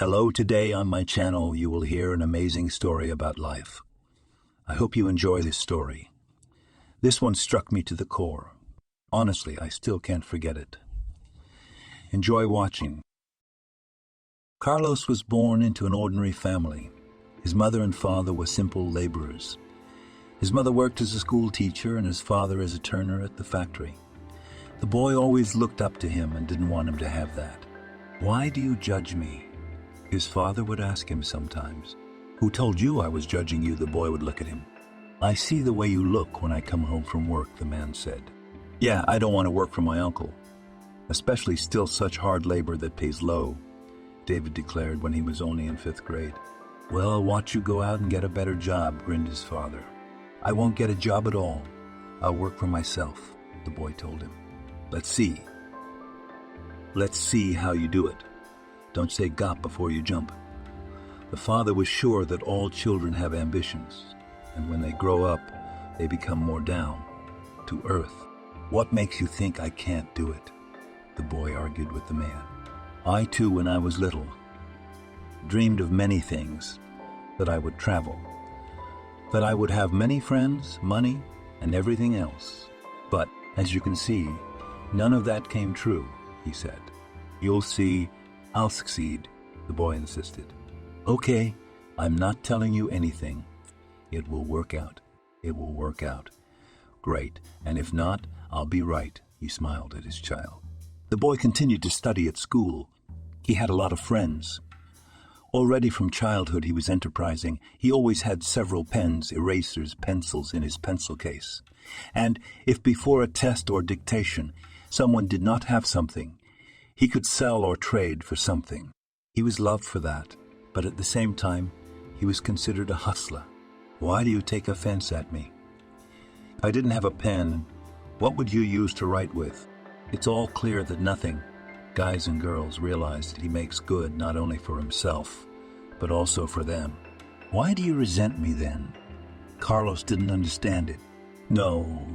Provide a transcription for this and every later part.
Hello, today on my channel you will hear an amazing story about life. I hope you enjoy this story. This one struck me to the core. Honestly, I still can't forget it. Enjoy watching. Carlos was born into an ordinary family. His mother and father were simple laborers. His mother worked as a school teacher and his father as a turner at the factory. The boy always looked up to him and didn't want him to have that. "Why do you judge me?" his father would ask him sometimes. "Who told you I was judging you?" the boy would look at him. "I see the way you look when I come home from work," the man said. "Yeah, I don't want to work for my uncle, especially still such hard labor that pays low," David declared when he was only in 5th grade. "Well, I'll watch you go out and get a better job," grinned his father. "I won't get a job at all. I'll work for myself," the boy told him. Let's see. Let's see how you do it. Don't say gop before you jump." The father was sure that all children have ambitions, and when they grow up, they become more down to earth. "What makes you think I can't do it?" the boy argued with the man. "I too, when I was little, dreamed of many things, that I would travel, that I would have many friends, money, and everything else. But, as you can see, none of that came true," he said. "You'll see, I'll succeed," the boy insisted. "Okay, I'm not telling you anything. It will work out. It will work out." "Great, and if not, I'll be right," he smiled at his child. The boy continued to study at school. He had a lot of friends. Already from childhood he was enterprising. He always had several pens, erasers, pencils in his pencil case. And if before a test or dictation someone did not have something, he could sell or trade for something. He was loved for that, but at the same time, he was considered a hustler. "Why do you take offense at me? If I didn't have a pen, what would you use to write with?" It's all clear that nothing. Guys and girls realize that he makes good not only for himself, but also for them. "Why do you resent me then?" Carlos didn't understand it. "No.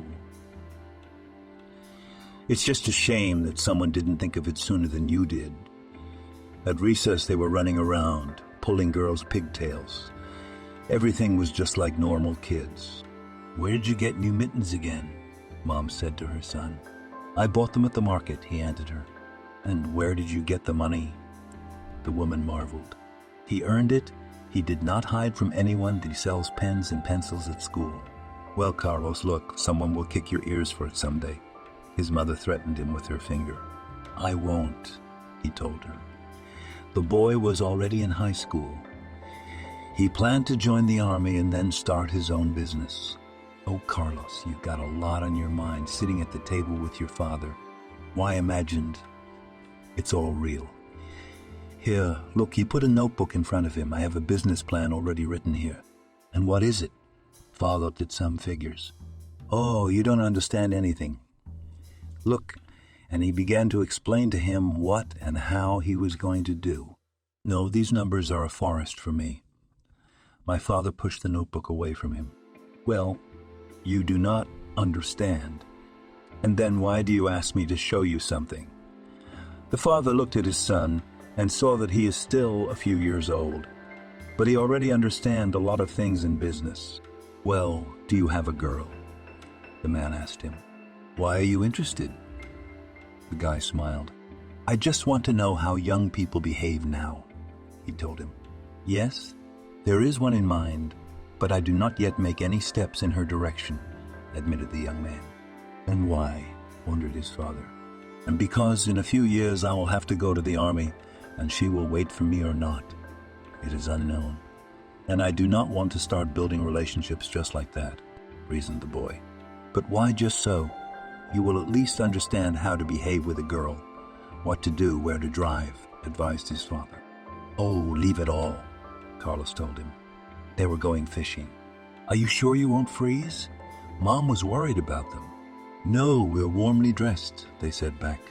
It's just a shame that someone didn't think of it sooner than you did. At recess they were running around, pulling girls' pigtails. Everything was just like normal kids." "Where did you get new mittens again?" Mom said to her son. "I bought them at the market," he answered her. "And where did you get the money?" The woman marveled. "He earned it. He did not hide from anyone that he sells pens and pencils at school." "Well, Carlos, look, someone will kick your ears for it someday," his mother threatened him with her finger. "I won't," he told her. The boy was already in high school. He planned to join the army and then start his own business. "Oh, Carlos, you've got a lot on your mind sitting at the table with your father." "Why imagined? It's all real. Here, look," he put a notebook in front of him. "I have a business plan already written here." "And what is it?" Father looked at some figures. "Oh, you don't understand anything. Look," and he began to explain to him what and how he was going to do. "No, these numbers are a forest for me." My father pushed the notebook away from him. "Well, you do not understand. And then why do you ask me to show you something?" The father looked at his son and saw that he is still a few years old, but he already understands a lot of things in business. "Well, do you have a girl?" the man asked him. "Why are you interested?" The guy smiled. "I just want to know how young people behave now," he told him. "Yes, there is one in mind, but I do not yet make any steps in her direction," admitted the young man. "And why?" wondered his father. "And because in a few years I will have to go to the army, and she will wait for me or not. It is unknown. And I do not want to start building relationships just like that," reasoned the boy. "But why just so? You will at least understand how to behave with a girl, what to do, where to drive," advised his father. "Oh, leave it all," Carlos told him. They were going fishing. "Are you sure you won't freeze? Mom was worried about them." "No, we're warmly dressed," they said back.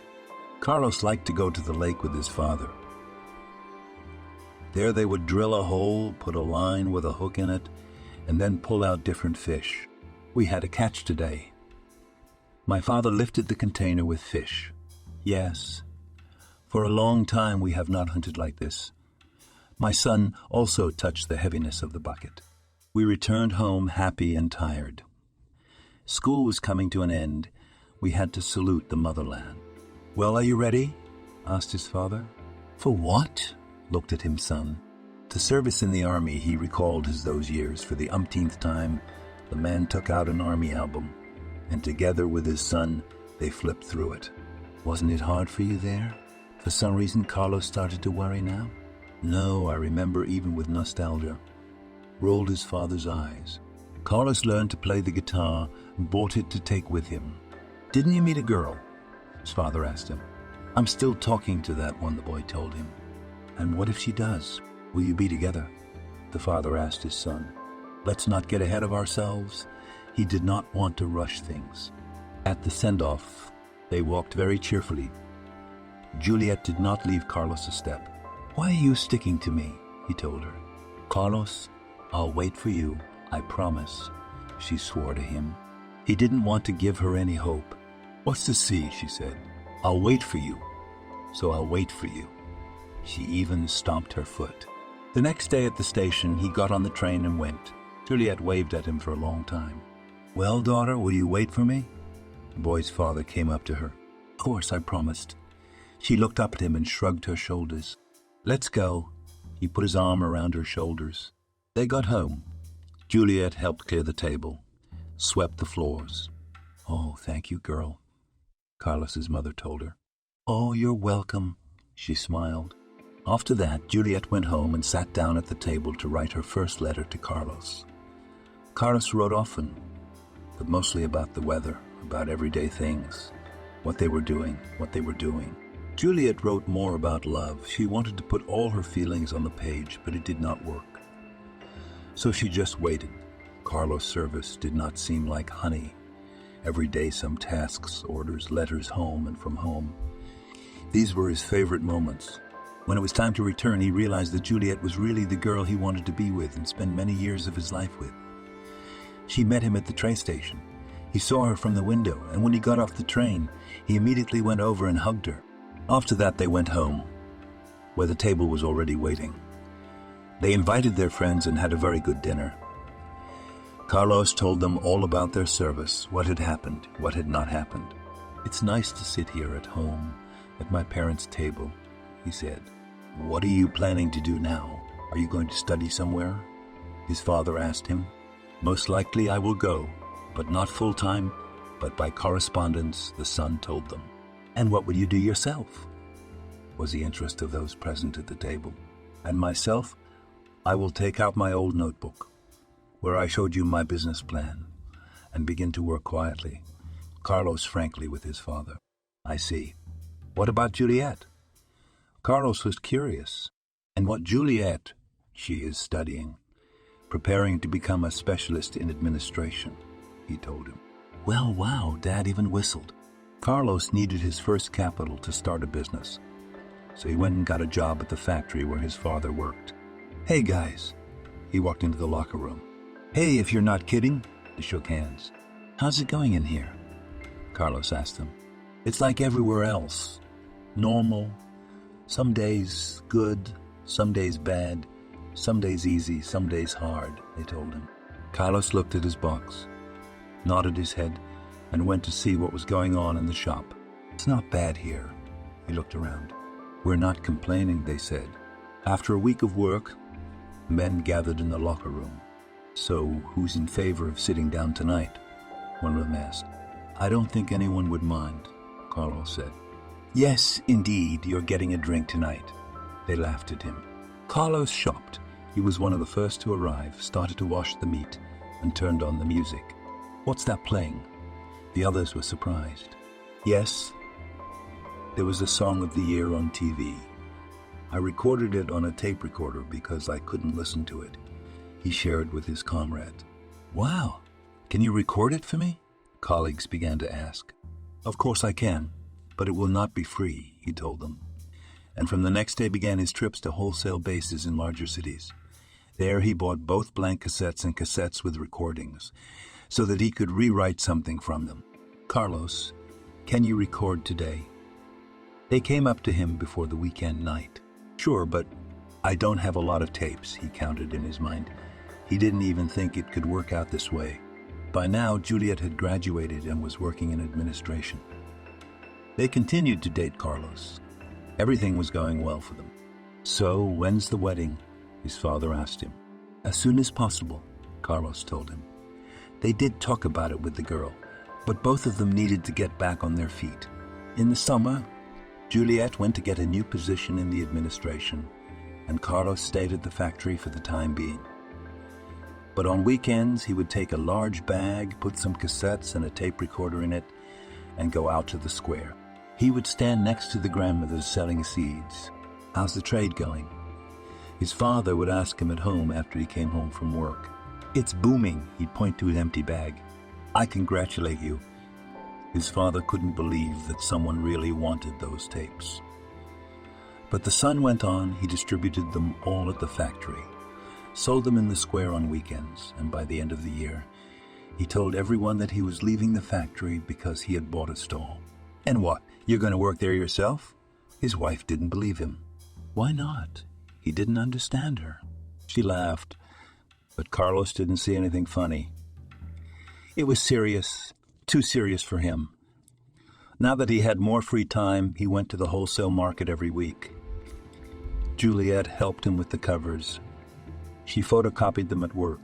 Carlos liked to go to the lake with his father. There they would drill a hole, put a line with a hook in it, and then pull out different fish. "We had a catch today." My father lifted the container with fish. "Yes, for a long time we have not hunted like this. My son also touched the heaviness of the bucket. We returned home happy and tired. School was coming to an end. We had to salute the motherland. "Well, are you ready?" asked his father. "For what?" looked at him son. To service in the army, he recalled those years. For the umpteenth time, the man took out an army album, and together with his son, they flipped through it. "Wasn't it hard for you there?" For some reason, Carlos started to worry now. "No, I remember even with nostalgia," rolled his father's eyes. Carlos learned to play the guitar and bought it to take with him. "Didn't you meet a girl?" his father asked him. "I'm still talking to that one," the boy told him. "And what if she does? Will you be together?" the father asked his son. Let's not get ahead of ourselves. He did not want to rush things. At the send-off, they walked very cheerfully. Juliet did not leave Carlos a step. "Why are you sticking to me?" he told her. "Carlos, I'll wait for you, I promise," she swore to him. He didn't want to give her any hope. "What's to see?" she said. "I'll wait for you, so I'll wait for you." She even stomped her foot. The next day at the station, he got on the train and went. Juliet waved at him for a long time. "Well, daughter, will you wait for me?" The boy's father came up to her. "Of course, I promised." She looked up at him and shrugged her shoulders. "Let's go." He put his arm around her shoulders. They got home. Juliet helped clear the table, swept the floors. "Oh, thank you, girl," Carlos's mother told her. "Oh, you're welcome," she smiled. After that, Juliet went home and sat down at the table to write her first letter to Carlos. Carlos wrote often, but mostly about the weather, about everyday things, what they were doing. Juliet wrote more about love. She wanted to put all her feelings on the page, but it did not work. So she just waited. Carlos' service did not seem like honey. Every day some tasks, orders, letters home and from home. These were his favorite moments. When it was time to return, he realized that Juliet was really the girl he wanted to be with and spend many years of his life with. She met him at the train station. He saw her from the window, and when he got off the train, he immediately went over and hugged her. After that, they went home, where the table was already waiting. They invited their friends and had a very good dinner. Carlos told them all about their service, what had happened, what had not happened. "It's nice to sit here at home, at my parents' table," he said. "What are you planning to do now? Are you going to study somewhere?" his father asked him. "Most likely I will go, but not full-time, but by correspondence," the son told them. "And what will you do yourself?" was the interest of those present at the table. "And myself, I will take out my old notebook, where I showed you my business plan, and begin to work quietly." Carlos frankly with his father. "I see. What about Juliet?" Carlos was curious. "And what Juliet, she is studying, preparing to become a specialist in administration," he told him. "Well, wow," Dad even whistled. Carlos needed his first capital to start a business, so he went and got a job at the factory where his father worked. "Hey, guys," he walked into the locker room. "Hey, if you're not kidding," they shook hands. "How's it going in here?" Carlos asked them. "It's like everywhere else. Normal. Some days good, some days bad, some days easy, some days hard," they told him. Carlos looked at his box, nodded his head, and went to see what was going on in the shop. "It's not bad here." He looked around. "We're not complaining," they said. After a week of work, men gathered in the locker room. "So, who's in favor of sitting down tonight?" one of them asked. "I don't think anyone would mind," Carlos said. "Yes, indeed, you're getting a drink tonight." They laughed at him. Carlos shopped. He was one of the first to arrive, started to wash the meat, and turned on the music. "What's that playing?" The others were surprised. "Yes, there was a song of the year on TV. I recorded it on a tape recorder because I couldn't listen to it," he shared with his comrade. "Wow, can you record it for me?" colleagues began to ask. "Of course I can, but it will not be free," he told them. And from the next day began his trips to wholesale bases in larger cities. There he bought both blank cassettes and cassettes with recordings, so that he could rewrite something from them. "Carlos, can you record today?" They came up to him before the weekend night. "Sure, but I don't have a lot of tapes, he counted in his mind. He didn't even think it could work out this way. By now, Juliet had graduated and was working in administration. They continued to date Carlos. Everything was going well for them. So, when's the wedding? His father asked him. As soon as possible, Carlos told him. They did talk about it with the girl, but both of them needed to get back on their feet. In the summer, Juliet went to get a new position in the administration, and Carlos stayed at the factory for the time being. But on weekends, he would take a large bag, put some cassettes and a tape recorder in it, and go out to the square. He would stand next to the grandmothers selling seeds. How's the trade going? His father would ask him at home after he came home from work. It's booming, he'd point to his empty bag. I congratulate you. His father couldn't believe that someone really wanted those tapes. But the son went on. He distributed them all at the factory, sold them in the square on weekends, and by the end of the year, he told everyone that he was leaving the factory because he had bought a stall. And what, you're going to work there yourself? His wife didn't believe him. Why not? He didn't understand her. She laughed, but Carlos didn't see anything funny. It was serious, too serious for him. Now that he had more free time, he went to the wholesale market every week. Juliet helped him with the covers. She photocopied them at work.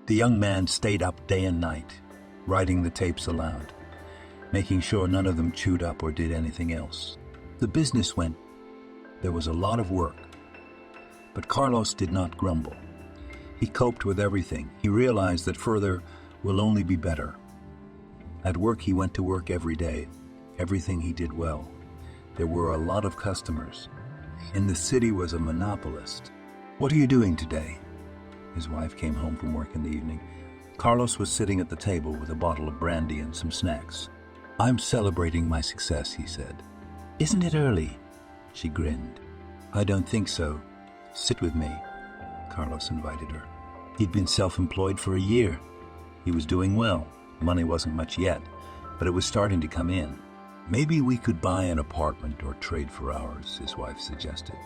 The young man stayed up day and night, writing the tapes aloud, making sure none of them chewed up or did anything else. The business went. There was a lot of work. But Carlos did not grumble. He coped with everything. He realized that further will only be better. At work, he went to work every day. Everything he did well. There were a lot of customers. In the city was a monopolist. What are you doing today? His wife came home from work in the evening. Carlos was sitting at the table with a bottle of brandy and some snacks. I'm celebrating my success, he said. Isn't it early? She grinned. I don't think so. Sit with me, Carlos invited her. He'd been self-employed for a year. He was doing well. Money wasn't much yet, but it was starting to come in. Maybe we could buy an apartment or trade for ours, his wife suggested.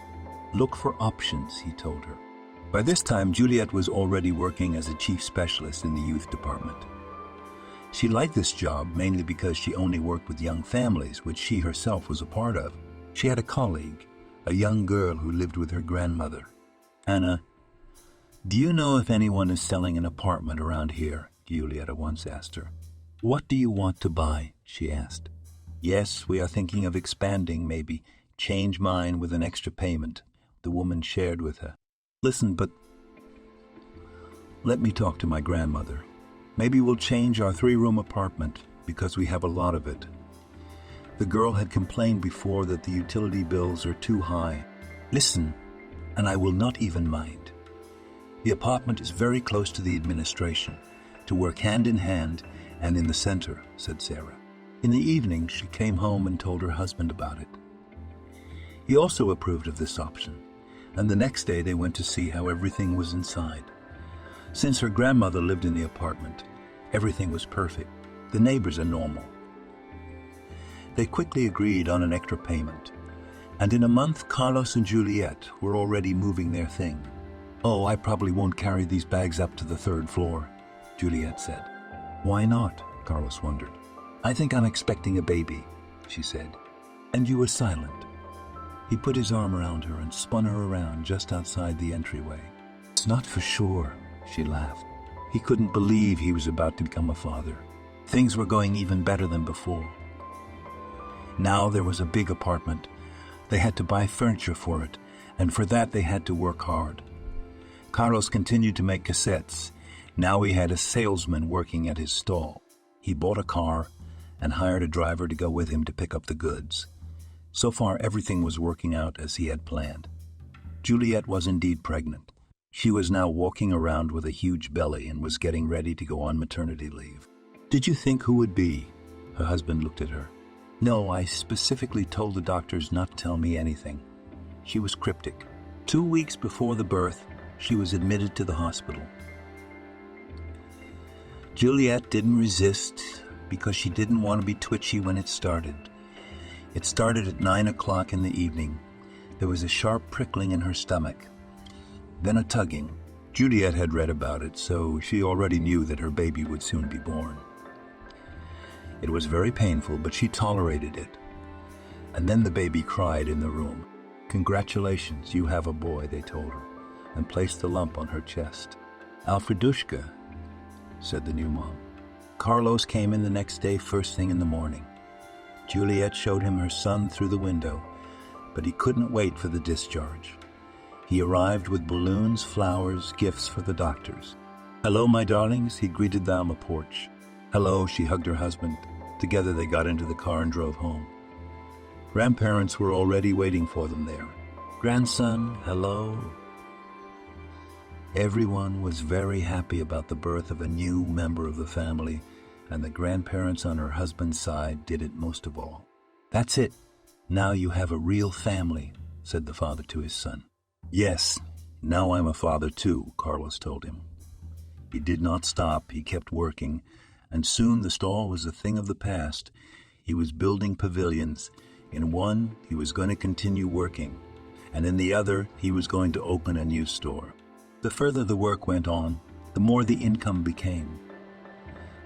Look for options, he told her. By this time, Juliet was already working as a chief specialist in the youth department. She liked this job mainly because she only worked with young families, which she herself was a part of. She had a colleague, a young girl who lived with her grandmother. Anna, do you know if anyone is selling an apartment around here? Julieta once asked her. What do you want to buy? She asked. Yes, we are thinking of expanding, maybe. Change mine with an extra payment, the woman shared with her. Listen, but let me talk to my grandmother. Maybe we'll change our 3-room apartment because we have a lot of it. The girl had complained before that the utility bills are too high. Listen, and I will not even mind. The apartment is very close to the administration, to work hand in hand and in the center, said Sarah. In the evening, she came home and told her husband about it. He also approved of this option, and the next day they went to see how everything was inside. Since her grandmother lived in the apartment, everything was perfect. The neighbors are normal. They quickly agreed on an extra payment, and in a month, Carlos and Juliet were already moving their thing. Oh, I probably won't carry these bags up to the 3rd floor, Juliet said. Why not? Carlos wondered. I think I'm expecting a baby, she said. And you were silent. He put his arm around her and spun her around just outside the entryway. It's not for sure, she laughed. He couldn't believe he was about to become a father. Things were going even better than before. Now there was a big apartment. They had to buy furniture for it, and for that they had to work hard. Carlos continued to make cassettes. Now he had a salesman working at his stall. He bought a car and hired a driver to go with him to pick up the goods. So far, everything was working out as he had planned. Juliet was indeed pregnant. She was now walking around with a huge belly and was getting ready to go on maternity leave. Did you think who would be? Her husband looked at her. No, I specifically told the doctors not to tell me anything. She was cryptic. 2 weeks before the birth, she was admitted to the hospital. Juliet didn't resist because she didn't want to be twitchy when it started. It started at 9 o'clock in the evening. There was a sharp prickling in her stomach, then a tugging. Juliet had read about it, so she already knew that her baby would soon be born. It was very painful, but she tolerated it. And then the baby cried in the room. "Congratulations, you have a boy," they told her, and placed the lump on her chest. "Alfredushka," said the new mom. Carlos came in the next day first thing in the morning. Juliet showed him her son through the window, but he couldn't wait for the discharge. He arrived with balloons, flowers, gifts for the doctors. "Hello, my darlings," he greeted them on the porch. "Hello," she hugged her husband. Together they got into the car and drove home. Grandparents were already waiting for them there. "Grandson, hello." Everyone was very happy about the birth of a new member of the family, and the grandparents on her husband's side did it most of all. "That's it. Now you have a real family," said the father to his son. "Yes, now I'm a father too," Carlos told him. He did not stop. He kept working, and soon the stall was a thing of the past. He was building pavilions. In one, he was going to continue working, and in the other, he was going to open a new store. The further the work went on, the more the income became.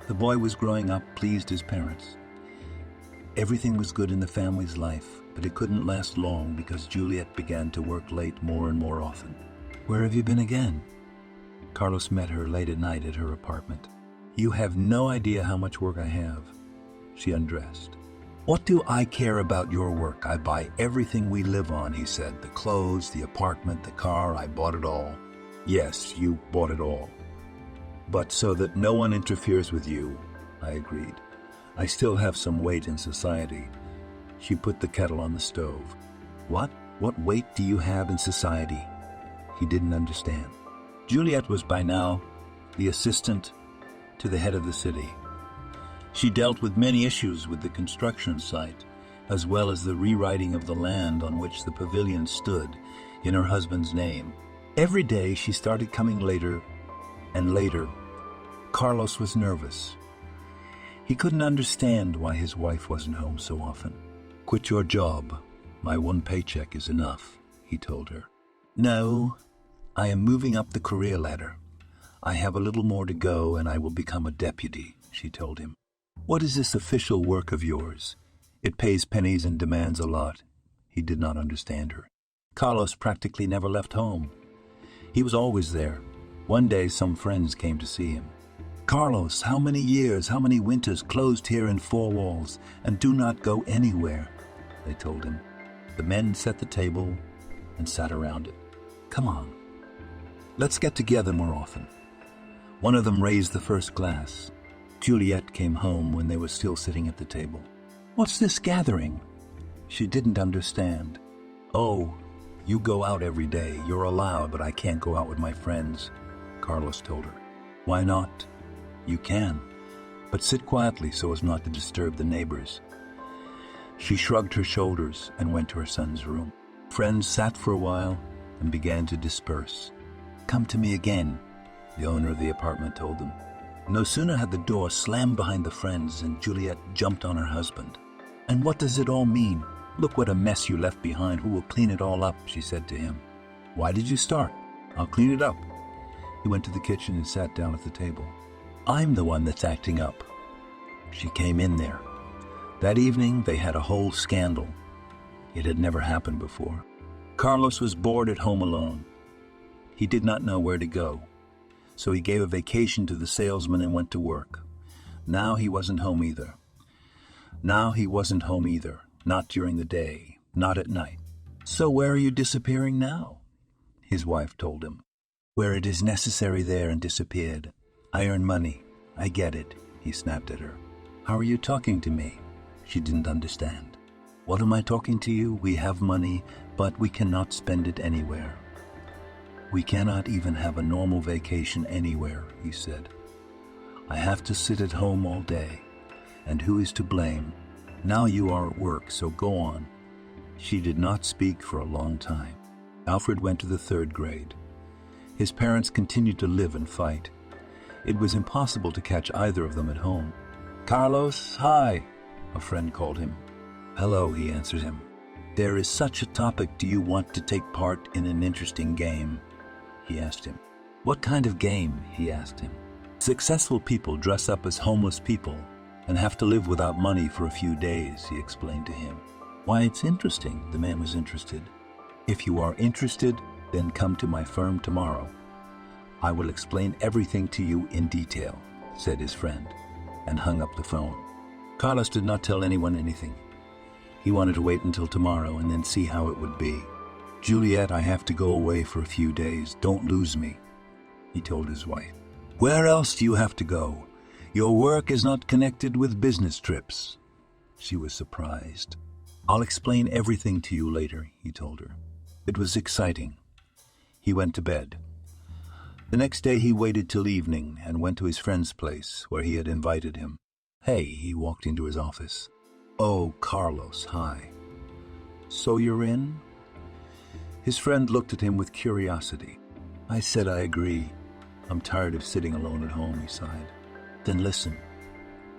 The boy was growing up, pleased his parents. Everything was good in the family's life, but it couldn't last long because Juliet began to work late more and more often. "Where have you been again?" Carlos met her late at night at her apartment. "You have no idea how much work I have." She undressed. "What do I care about your work? I buy everything we live on," he said. "The clothes, the apartment, the car, I bought it all." "Yes, you bought it all. But so that no one interferes with you," I agreed. "I still have some weight in society." She put the kettle on the stove. "What? What weight do you have in society?" He didn't understand. Juliet was by now the assistant to the head of the city. She dealt with many issues with the construction site, as well as the rewriting of the land on which the pavilion stood in her husband's name. Every day she started coming later and later. Carlos was nervous. He couldn't understand why his wife wasn't home so often. "Quit your job. My one paycheck is enough," he told her. "No, I am moving up the career ladder. I have a little more to go and I will become a deputy," she told him. "What is this official work of yours? It pays pennies and demands a lot." He did not understand her. Carlos practically never left home. He was always there. One day some friends came to see him. "Carlos, how many years, how many winters closed here in four walls and do not go anywhere?" they told him. The men set the table and sat around it. "Come on, let's get together more often." One of them raised the first glass. Juliet came home when they were still sitting at the table. "What's this gathering?" She didn't understand. "Oh, you go out every day. You're allowed, but I can't go out with my friends," Carlos told her. "Why not?" "You can, but sit quietly so as not to disturb the neighbors." She shrugged her shoulders and went to her son's room. Friends sat for a while and began to disperse. "Come to me again," the owner of the apartment told them. No sooner had the door slammed behind the friends than Juliet jumped on her husband. "And what does it all mean? Look what a mess you left behind. Who will clean it all up?" she said to him. "Why did you start? I'll clean it up." He went to the kitchen and sat down at the table. "I'm the one that's acting up." She came in there. That evening they had a whole scandal. It had never happened before. Carlos was bored at home alone. He did not know where to go, so he gave a vacation to the salesman and went to work. Now he wasn't home either. Not during the day, not at night. "So where are you disappearing now?" his wife told him. "Where it is necessary there and disappeared. I earn money. I get it," he snapped at her. "How are you talking to me?" She didn't understand. "What am I talking to you? We have money, but we cannot spend it anywhere. We cannot even have a normal vacation anywhere," he said. "I have to sit at home all day. And who is to blame? Now you are at work, so go on." She did not speak for a long time. Alfred went to the 3rd grade. His parents continued to live and fight. It was impossible to catch either of them at home. "Carlos, hi," a friend called him. "Hello," he answered him. "There is such a topic. Do you want to take part in an interesting game?" he asked him. What kind of game? He asked him. Successful people dress up as homeless people and have to live without money for a few days, he explained to him. Why, it's interesting. The man was interested. If you are interested, then come to my firm tomorrow. I will explain everything to you in detail, said his friend, and hung up the phone. Carlos did not tell anyone anything. He wanted to wait until tomorrow and then see how it would be. Juliet, I have to go away for a few days. Don't lose me, he told his wife. Where else do you have to go? Your work is not connected with business trips. She was surprised. I'll explain everything to you later, he told her. It was exciting. He went to bed. The next day he waited till evening and went to his friend's place where he had invited him. Hey, he walked into his office. Oh, Carlos, hi. So you're in? His friend looked at him with curiosity. I said I agree. I'm tired of sitting alone at home, he sighed. Then listen.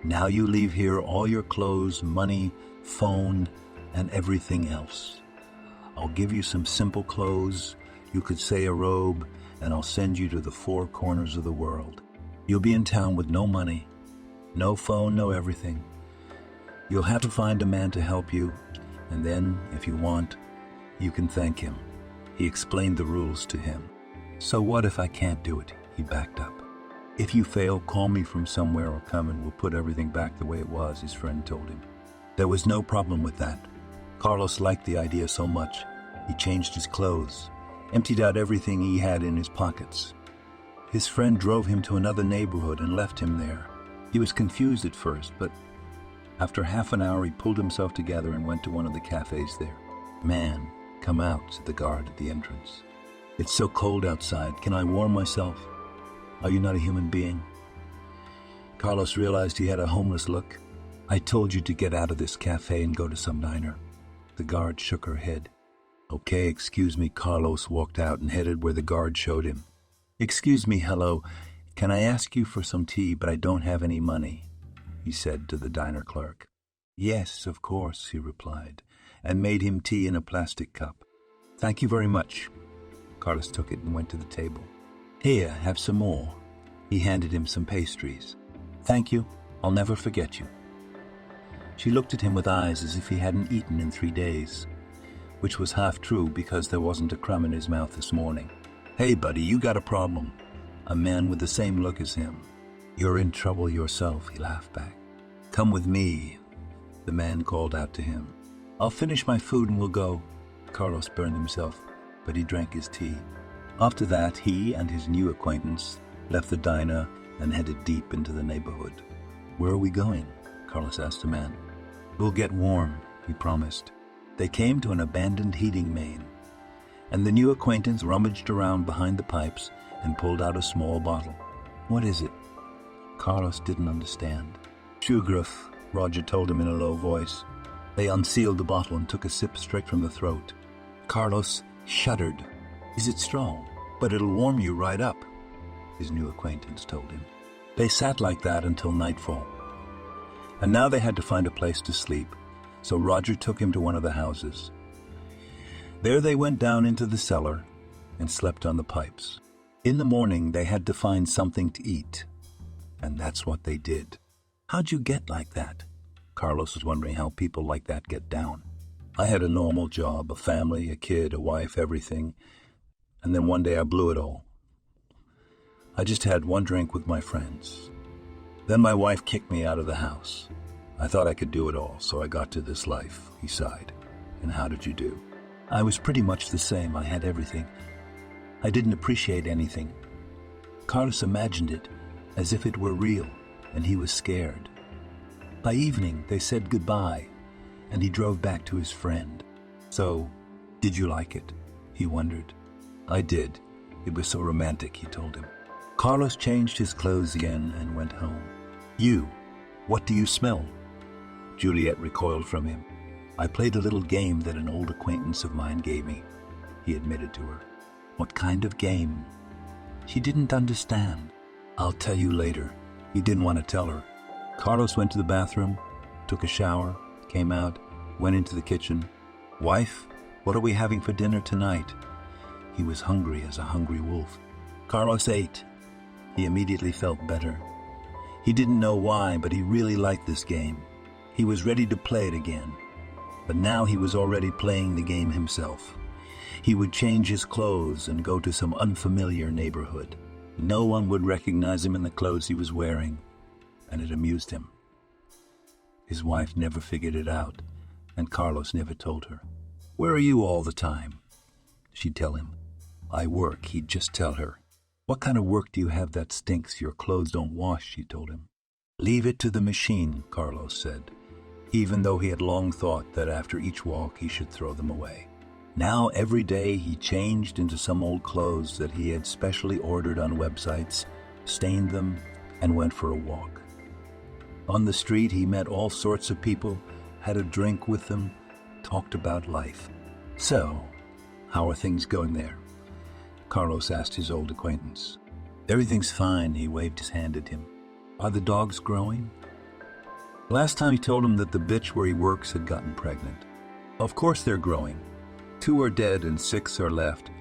Now you leave here all your clothes, money, phone, and everything else. I'll give you some simple clothes. You could say a robe, and I'll send you to the four corners of the world. You'll be in town with no money, no phone, no everything. You'll have to find a man to help you, and then, if you want, you can thank him. He explained the rules to him. So what if I can't do it? He backed up. If you fail, call me from somewhere or come and we'll put everything back the way it was, his friend told him. There was no problem with that. Carlos liked the idea so much, he changed his clothes, emptied out everything he had in his pockets. His friend drove him to another neighborhood and left him there. He was confused at first, but after half an hour he pulled himself together and went to one of the cafes there. Man, come out, said the guard at the entrance. It's so cold outside. Can I warm myself? Are you not a human being? Carlos realized he had a homeless look. I told you to get out of this cafe and go to some diner. The guard shook her head. Okay, excuse me. Carlos walked out and headed where the guard showed him. Excuse me, hello. Can I ask you for some tea, but I don't have any money, he said to the diner clerk. Yes, of course, he replied, and made him tea in a plastic cup. Thank you very much. Carlos took it and went to the table. Here, have some more. He handed him some pastries. Thank you. I'll never forget you. She looked at him with eyes as if he hadn't eaten in 3 days, which was half true because there wasn't a crumb in his mouth this morning. Hey, buddy, you got a problem. A man with the same look as him. You're in trouble yourself, he laughed back. Come with me, the man called out to him. I'll finish my food and we'll go. Carlos burned himself, but he drank his tea. After that, he and his new acquaintance left the diner and headed deep into the neighborhood. Where are we going? Carlos asked the man. We'll get warm, he promised. They came to an abandoned heating main, and the new acquaintance rummaged around behind the pipes and pulled out a small bottle. What is it? Carlos didn't understand. Sugarf, Roger told him in a low voice. They unsealed the bottle and took a sip straight from the throat. Carlos shuddered. Is it strong? But it'll warm you right up, his new acquaintance told him. They sat like that until nightfall. And now they had to find a place to sleep, so Roger took him to one of the houses. There they went down into the cellar and slept on the pipes. In the morning, they had to find something to eat, and that's what they did. How'd you get like that? Carlos was wondering how people like that get down. I had a normal job, a family, a kid, a wife, everything, and then one day I blew it all. I just had one drink with my friends. Then my wife kicked me out of the house. I thought I could do it all, so I got to this life, he sighed. And how did you do? I was pretty much the same. I had everything. I didn't appreciate anything. Carlos imagined it as if it were real, and he was scared. By evening, they said goodbye, and he drove back to his friend. So, did you like it? He wondered. I did. It was so romantic, he told him. Carlos changed his clothes again and went home. You, what do you smell? Juliet recoiled from him. I played a little game that an old acquaintance of mine gave me, he admitted to her. What kind of game? She didn't understand. I'll tell you later. He didn't want to tell her. Carlos went to the bathroom, took a shower, came out, went into the kitchen. Wife, what are we having for dinner tonight? He was hungry as a hungry wolf. Carlos ate. He immediately felt better. He didn't know why, but he really liked this game. He was ready to play it again. But now he was already playing the game himself. He would change his clothes and go to some unfamiliar neighborhood. No one would recognize him in the clothes he was wearing, and it amused him. His wife never figured it out, and Carlos never told her. "Where are you all the time?" She'd tell him. "I work," he'd just tell her. "What kind of work do you have that stinks? Your clothes don't wash," she told him. "Leave it to the machine," Carlos said, even though he had long thought that after each walk he should throw them away. Now every day he changed into some old clothes that he had specially ordered on websites, stained them, and went for a walk. On the street he met all sorts of people, had a drink with them, talked about life. "So, how are things going there?" Carlos asked his old acquaintance. "Everything's fine," he waved his hand at him. "Are the dogs growing?" Last time he told him that the bitch where he works had gotten pregnant. "Of course they're growing. 2 are dead and 6 are left.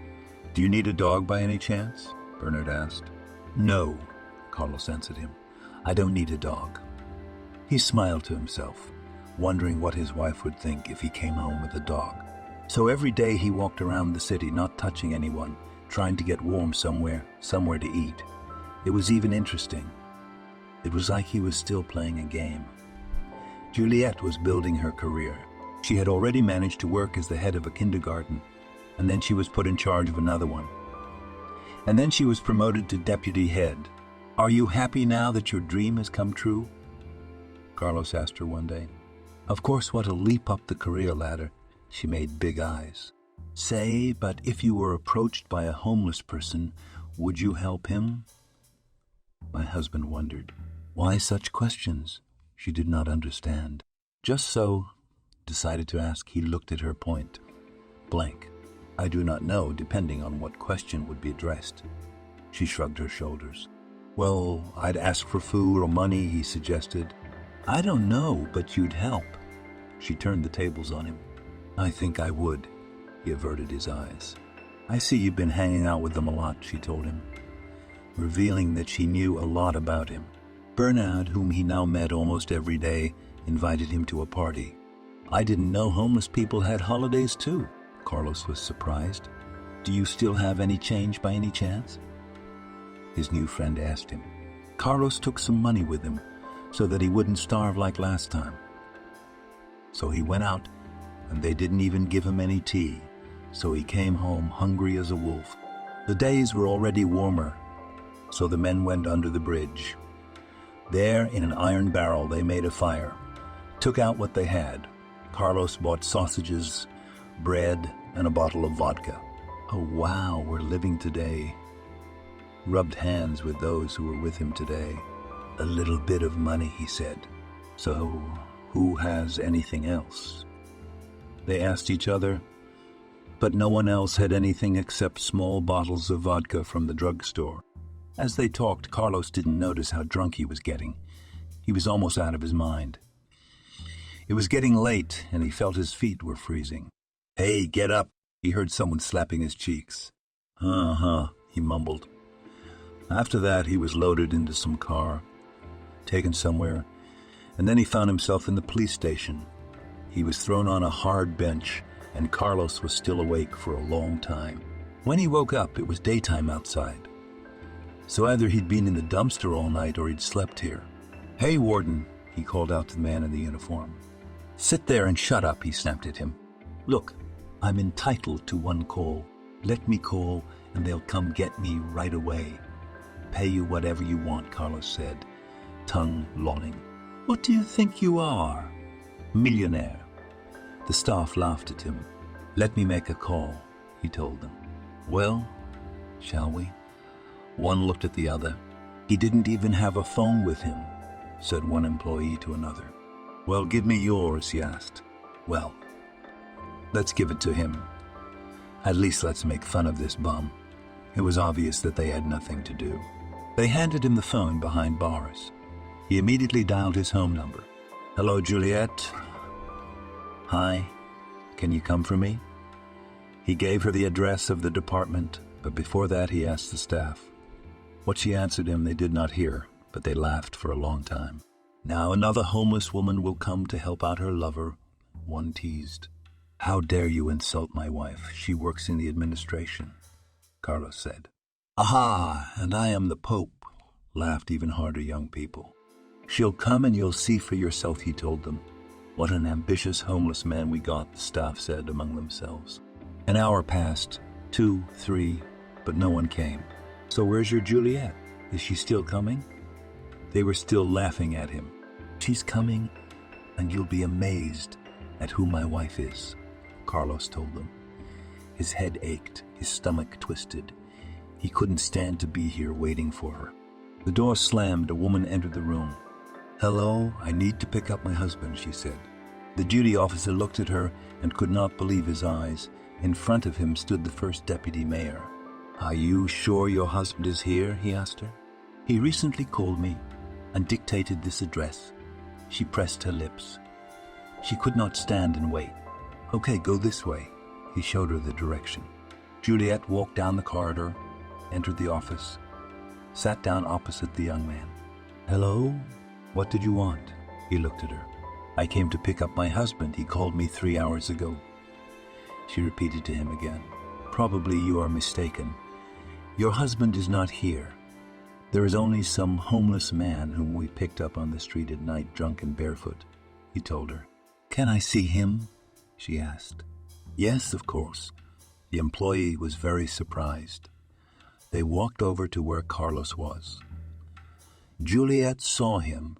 Do you need a dog by any chance?" Bernard asked. "No," Carlos answered him. "I don't need a dog." He smiled to himself, wondering what his wife would think if he came home with a dog. So every day he walked around the city, not touching anyone, trying to get warm somewhere to eat. It was even interesting. It was like he was still playing a game. Juliette was building her career. She had already managed to work as the head of a kindergarten, and then she was put in charge of another one. And then she was promoted to deputy head. "Are you happy now that your dream has come true?" Carlos asked her one day. Of course, what a leap up the career ladder. She made big eyes. "Say, but if you were approached by a homeless person, would you help him?" My husband wondered. Why such questions? She did not understand. "Just so," decided to ask, he looked at her point. Blank. "I do not know, depending on what question would be addressed." She shrugged her shoulders. "Well, I'd ask for food or money," he suggested. "I don't know, but you'd help." She turned the tables on him. "I think I would." He averted his eyes. "I see you've been hanging out with them a lot," she told him, revealing that she knew a lot about him. Bernard, whom he now met almost every day, invited him to a party. "I didn't know homeless people had holidays too." Carlos was surprised. "Do you still have any change by any chance?" His new friend asked him. Carlos took some money with him so that he wouldn't starve like last time. So he went out, and they didn't even give him any tea, so he came home hungry as a wolf. The days were already warmer, so the men went under the bridge. There, in an iron barrel, they made a fire, took out what they had. Carlos bought sausages, bread, and a bottle of vodka. "Oh, wow, we're living today." Rubbed hands with those who were with him today. "A little bit of money," he said. "So, who has anything else?" They asked each other, but no one else had anything except small bottles of vodka from the drugstore. As they talked, Carlos didn't notice how drunk he was getting. He was almost out of his mind. It was getting late, and he felt his feet were freezing. "Hey, get up!" He heard someone slapping his cheeks. "Uh-huh," he mumbled. After that, he was loaded into some car, taken somewhere, and then he found himself in the police station. He was thrown on a hard bench, and Carlos was still awake for a long time. When he woke up, it was daytime outside. So either he'd been in the dumpster all night or he'd slept here. "Hey, warden," he called out to the man in the uniform. "Sit there and shut up," he snapped at him. "Look, I'm entitled to one call. Let me call, and they'll come get me right away." "Pay you whatever you want," Carlos said, tongue lolling. "What do you think you are? Millionaire." The staff laughed at him. "Let me make a call," he told them. "Well, shall we?" One looked at the other. "He didn't even have a phone with him," said one employee to another. "Well, give me yours," he asked. "Well, let's give it to him. At least let's make fun of this bum." It was obvious that they had nothing to do. They handed him the phone behind bars. He immediately dialed his home number. "Hello, Juliette. Hi. Can you come for me?" He gave her the address of the department, but before that he asked the staff. What she answered him they did not hear, but they laughed for a long time. Now another homeless woman will come to help out her lover, one teased. How dare you insult my wife? She works in the administration, Carlos said. Aha, and I am the Pope, laughed even harder young people. She'll come and you'll see for yourself, he told them. What an ambitious homeless man we got, the staff said among themselves. An hour passed, 2, 3, but no one came. So where's your Juliet? Is she still coming? They were still laughing at him. She's coming, and you'll be amazed at who my wife is, Carlos told them. His head ached, his stomach twisted. He couldn't stand to be here waiting for her. The door slammed, a woman entered the room. Hello, I need to pick up my husband, she said. The duty officer looked at her and could not believe his eyes. In front of him stood the first deputy mayor. Are you sure your husband is here? He asked her. He recently called me and dictated this address. She pressed her lips. She could not stand and wait. Okay, go this way. He showed her the direction. Juliet walked down the corridor, entered the office, sat down opposite the young man. Hello? What did you want? He looked at her. I came to pick up my husband. He called me 3 hours ago. She repeated to him again. Probably you are mistaken. Your husband is not here. There is only some homeless man whom we picked up on the street at night, drunk and barefoot, he told her. Can I see him? She asked. Yes, of course. The employee was very surprised. They walked over to where Carlos was. Juliet saw him,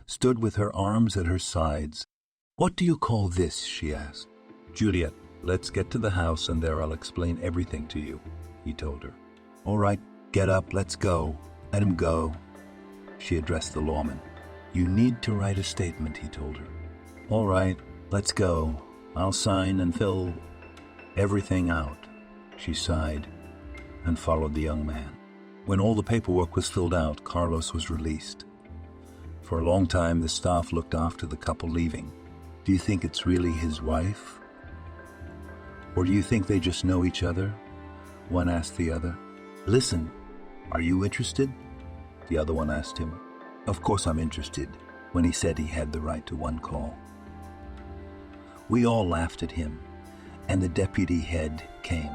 stood with her arms at her sides. What do you call this? She asked. Juliet, let's get to the house and there I'll explain everything to you, he told her. All right, get up, let's go. Let him go. She addressed the lawman. You need to write a statement, he told her. All right, let's go. I'll sign and fill everything out. She sighed and followed the young man. When all the paperwork was filled out, Carlos was released. For a long time, the staff looked after the couple leaving. Do you think it's really his wife? Or do you think they just know each other? One asked the other. Listen, are you interested? The other one asked him. Of course I'm interested, when he said he had the right to one call. We all laughed at him, and the deputy head came.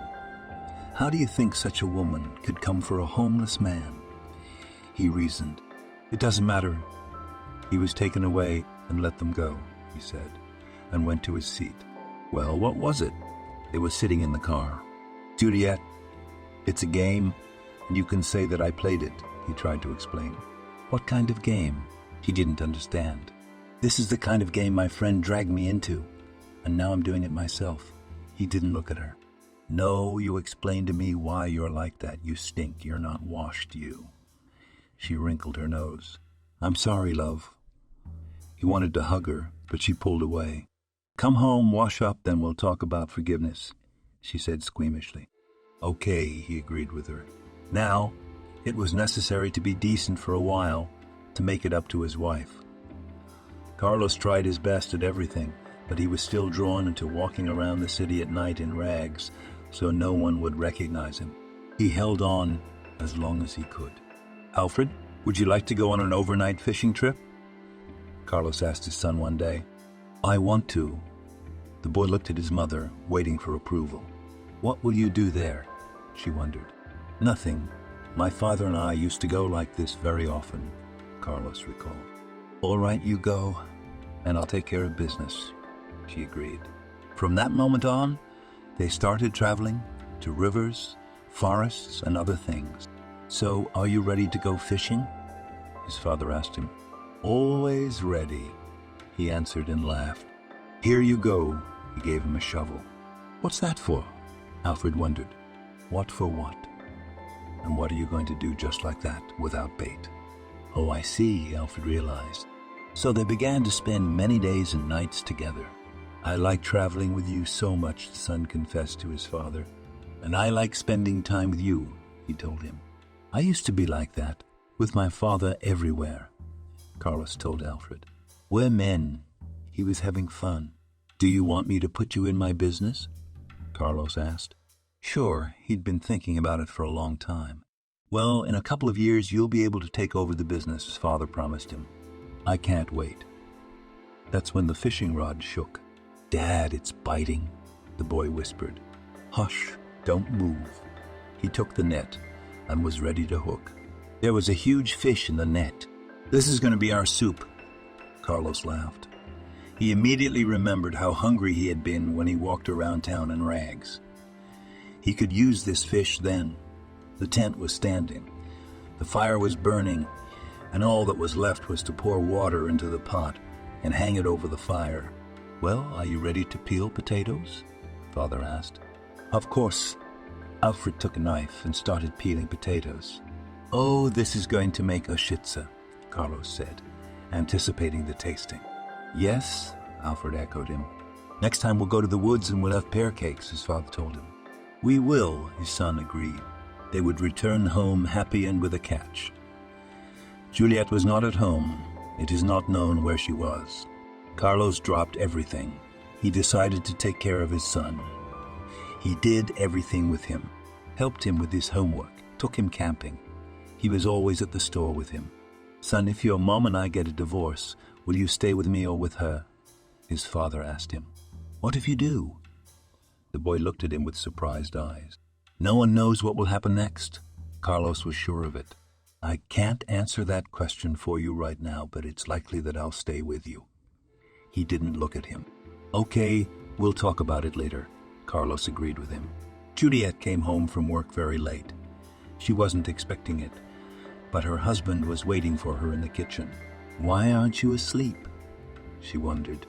How do you think such a woman could come for a homeless man? He reasoned. It doesn't matter. He was taken away and let them go, he said, and went to his seat. Well, what was it? They were sitting in the car. Juliet, it's a game, and you can say that I played it, he tried to explain. What kind of game? She didn't understand. This is the kind of game my friend dragged me into, and now I'm doing it myself. He didn't look at her. No, you explain to me why you're like that. You stink. You're not washed, you. She wrinkled her nose. I'm sorry, love. He wanted to hug her, but she pulled away. Come home, wash up, then we'll talk about forgiveness, she said squeamishly. Okay, he agreed with her. Now, it was necessary to be decent for a while, to make it up to his wife. Carlos tried his best at everything, but he was still drawn into walking around the city at night in rags, so no one would recognize him. He held on as long as he could. Alfred, would you like to go on an overnight fishing trip? Carlos asked his son one day. I want to. The boy looked at his mother, waiting for approval. What will you do there? She wondered. Nothing. My father and I used to go like this very often, Carlos recalled. All right, you go, and I'll take care of business, she agreed. From that moment on, they started traveling to rivers, forests, and other things. So, are you ready to go fishing? His father asked him. Always ready, he answered and laughed. Here you go, he gave him a shovel. What's that for? Alfred wondered. What for what? And what are you going to do just like that, without bait? Oh, I see, Alfred realized. So they began to spend many days and nights together. I like traveling with you so much, the son confessed to his father. And I like spending time with you, he told him. I used to be like that, with my father everywhere, Carlos told Alfred. We're men. He was having fun. Do you want me to put you in my business? Carlos asked. Sure, he'd been thinking about it for a long time. Well, in a couple of years, you'll be able to take over the business, his father promised him. I can't wait. That's when the fishing rod shook. Dad, it's biting, the boy whispered. Hush, don't move. He took the net and was ready to hook. There was a huge fish in the net. This is going to be our soup, Carlos laughed. He immediately remembered how hungry he had been when he walked around town in rags. He could use this fish then. The tent was standing. The fire was burning, and all that was left was to pour water into the pot and hang it over the fire. Well, are you ready to peel potatoes? Father asked. Of course. Alfred took a knife and started peeling potatoes. Oh, this is going to make a shitza, Carlos said, anticipating the tasting. Yes, Alfred echoed him. Next time we'll go to the woods and we'll have pear cakes, his father told him. We will, his son agreed. They would return home happy and with a catch. Juliet was not at home. It is not known where she was. Carlos dropped everything. He decided to take care of his son. He did everything with him, helped him with his homework, took him camping. He was always at the store with him. Son, if your mom and I get a divorce, will you stay with me or with her? His father asked him. What if you do? The boy looked at him with surprised eyes. No one knows what will happen next. Carlos was sure of it. I can't answer that question for you right now, but it's likely that I'll stay with you. He didn't look at him. Okay, we'll talk about it later, Carlos agreed with him. Juliet came home from work very late. She wasn't expecting it, but her husband was waiting for her in the kitchen. Why aren't you asleep? She wondered.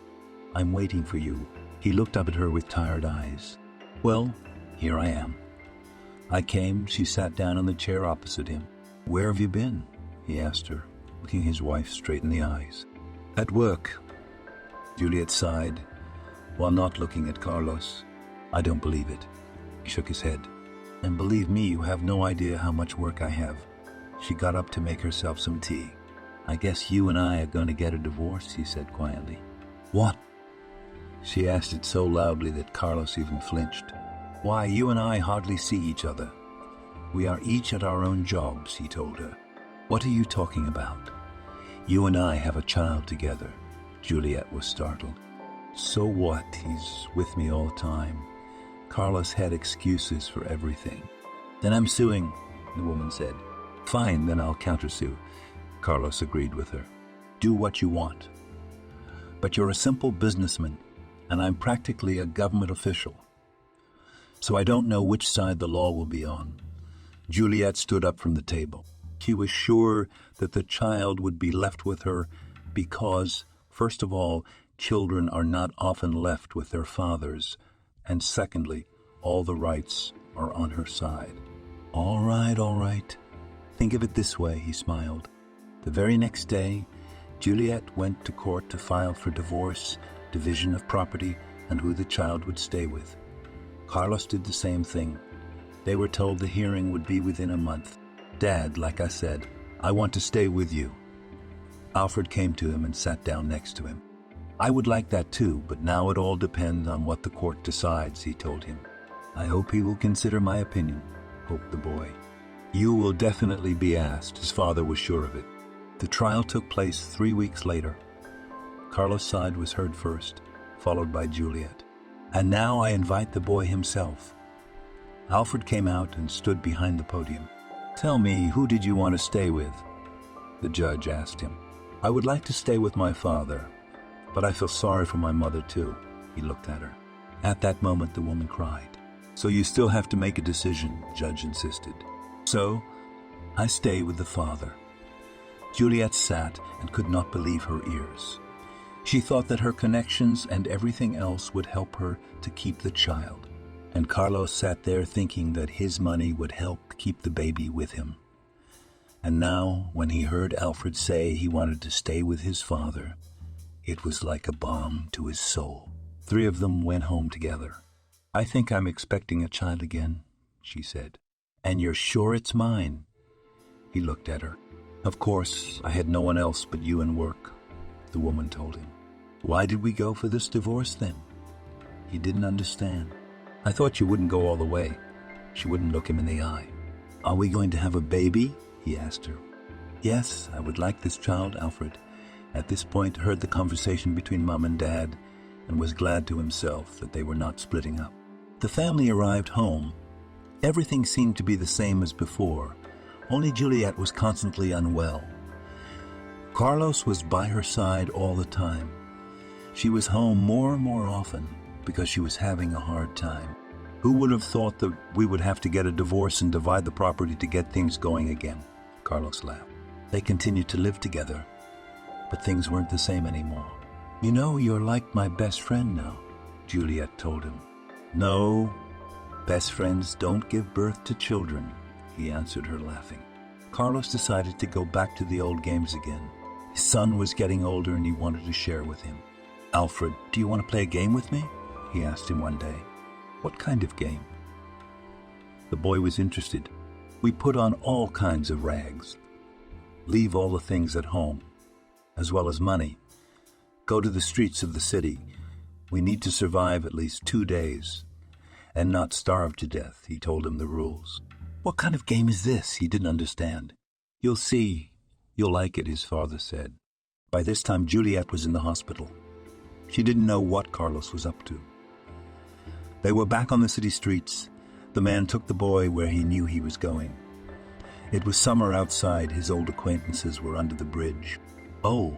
I'm waiting for you. He looked up at her with tired eyes. Well, here I am. I came. She sat down in the chair opposite him. Where have you been? He asked her, looking his wife straight in the eyes. At work. Juliet sighed, while not looking at Carlos. I don't believe it. He shook his head. And believe me, you have no idea how much work I have. She got up to make herself some tea. I guess you and I are going to get a divorce, he said quietly. What? She asked it so loudly that Carlos even flinched. Why, you and I hardly see each other. We are each at our own jobs, he told her. What are you talking about? You and I have a child together. Juliet was startled. So what? He's with me all the time. Carlos had excuses for everything. Then I'm suing, the woman said. Fine, then I'll countersue. Carlos agreed with her. Do what you want. But you're a simple businessman, and I'm practically a government official. So I don't know which side the law will be on. Juliet stood up from the table. She was sure that the child would be left with her because, first of all, children are not often left with their fathers, and secondly, all the rights are on her side. All right. Think of it this way, he smiled. The very next day, Juliet went to court to file for divorce, division of property, and who the child would stay with. Carlos did the same thing. They were told the hearing would be within a month. Dad, like I said, I want to stay with you. Alfred came to him and sat down next to him. I would like that too, but now it all depends on what the court decides, he told him. I hope he will consider my opinion, hoped the boy. You will definitely be asked, his father was sure of it. The trial took place 3 weeks later. Carlos' side was heard first, followed by Juliet. And now I invite the boy himself. Alfred came out and stood behind the podium. Tell me, who did you want to stay with? The judge asked him. I would like to stay with my father, but I feel sorry for my mother too. He looked at her. At that moment, the woman cried. So you still have to make a decision, the judge insisted. So, I stay with the father. Juliet sat and could not believe her ears. She thought that her connections and everything else would help her to keep the child. And Carlos sat there thinking that his money would help keep the baby with him. And now, when he heard Alfred say he wanted to stay with his father, it was like a balm to his soul. 3 of them went home together. I think I'm expecting a child again, she said. And you're sure it's mine? He looked at her. Of course, I had no one else but you in work, the woman told him. Why did we go for this divorce then? He didn't understand. I thought you wouldn't go all the way. She wouldn't look him in the eye. "Are we going to have a baby?" he asked her. "Yes, I would like this child," Alfred, at this point, heard the conversation between Mom and Dad and was glad to himself that they were not splitting up. The family arrived home. Everything seemed to be the same as before, only Juliet was constantly unwell. Carlos was by her side all the time. She was home more and more often because she was having a hard time. "Who would have thought that we would have to get a divorce and divide the property to get things going again?" Carlos laughed. They continued to live together, but things weren't the same anymore. "You know, you're like my best friend now," Juliet told him. "No, best friends don't give birth to children," he answered her, laughing. Carlos decided to go back to the old games again. His son was getting older and he wanted to share with him. "Alfred, do you want to play a game with me?" he asked him one day. "What kind of game?" The boy was interested. "We put on all kinds of rags. Leave all the things at home, as well as money. Go to the streets of the city. We need to survive at least 2 days and not starve to death," he told him the rules. "What kind of game is this?" He didn't understand. "You'll see. You'll like it," his father said. By this time, Juliet was in the hospital. She didn't know what Carlos was up to. They were back on the city streets. The man took the boy where he knew he was going. It was summer outside. His old acquaintances were under the bridge. "Oh,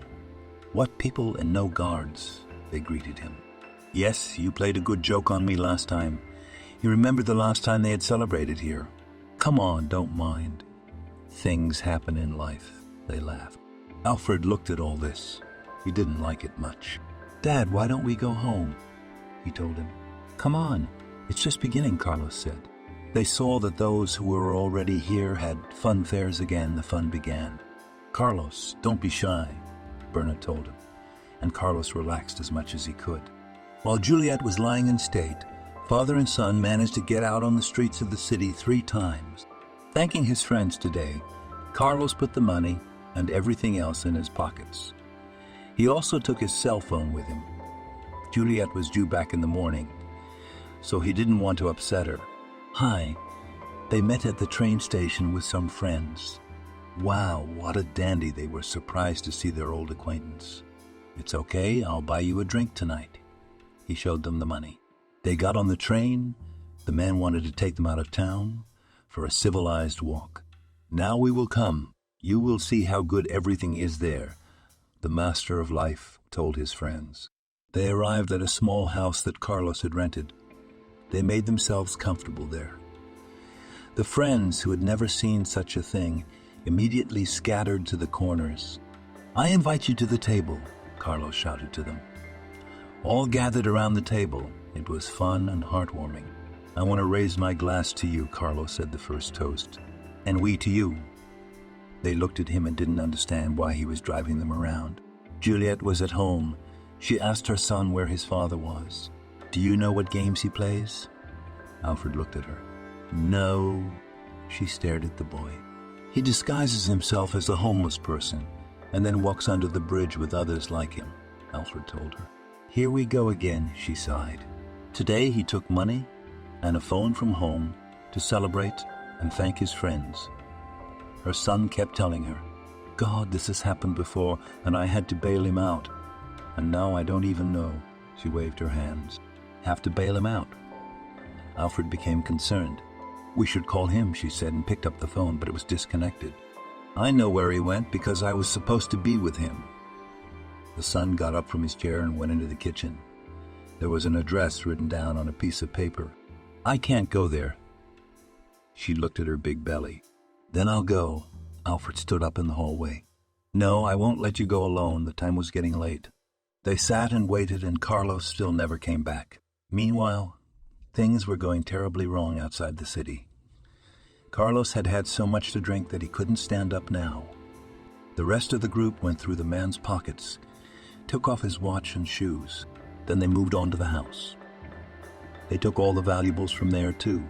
what people and no guards," they greeted him. "Yes, you played a good joke on me last time. You remember the last time they had celebrated here. Come on, don't mind. Things happen in life," they laughed. Alfred looked at all this. He didn't like it much. "Dad, why don't we go home?" he told him. "Come on, it's just beginning," Carlos said. They saw that those who were already here had fun fairs again. The fun began. "Carlos, don't be shy," Bernard told him, and Carlos relaxed as much as he could. While Juliet was lying in state, father and son managed to get out on the streets of the city 3 times. Thanking his friends today, Carlos put the money and everything else in his pockets. He also took his cell phone with him. Juliet was due back in the morning, so he didn't want to upset her. "Hi." They met at the train station with some friends. Wow, what a dandy. They were surprised to see their old acquaintance. "It's okay, I'll buy you a drink tonight." He showed them the money. They got on the train. The man wanted to take them out of town for a civilized walk. "Now we will come. You will see how good everything is there," the master of life told his friends. They arrived at a small house that Carlos had rented. They made themselves comfortable there. The friends, who had never seen such a thing, immediately scattered to the corners. "I invite you to the table," Carlos shouted to them. All gathered around the table. It was fun and heartwarming. "I want to raise my glass to you," Carlos said the first toast. "And we to you." They looked at him and didn't understand why he was driving them around. Juliet was at home. She asked her son where his father was. "Do you know what games he plays?" Alfred looked at her. "No." She stared at the boy. "He disguises himself as a homeless person and then walks under the bridge with others like him," Alfred told her. "Here we go again," she sighed. Today he took money and a phone from home to celebrate and thank his friends. Her son kept telling her, "God, this has happened before, and I had to bail him out. And now I don't even know." She waved her hands. "Have to bail him out?" Alfred became concerned. "We should call him," she said, and picked up the phone, but it was disconnected. "I know where he went because I was supposed to be with him." The son got up from his chair and went into the kitchen. There was an address written down on a piece of paper. "I can't go there." She looked at her big belly. "Then I'll go." Alfred stood up in the hallway. "No, I won't let you go alone. The time was getting late." They sat and waited, and Carlos still never came back. Meanwhile, things were going terribly wrong outside the city. Carlos had had so much to drink that he couldn't stand up now. The rest of the group went through the man's pockets, took off his watch and shoes. Then they moved on to the house. They took all the valuables from there too,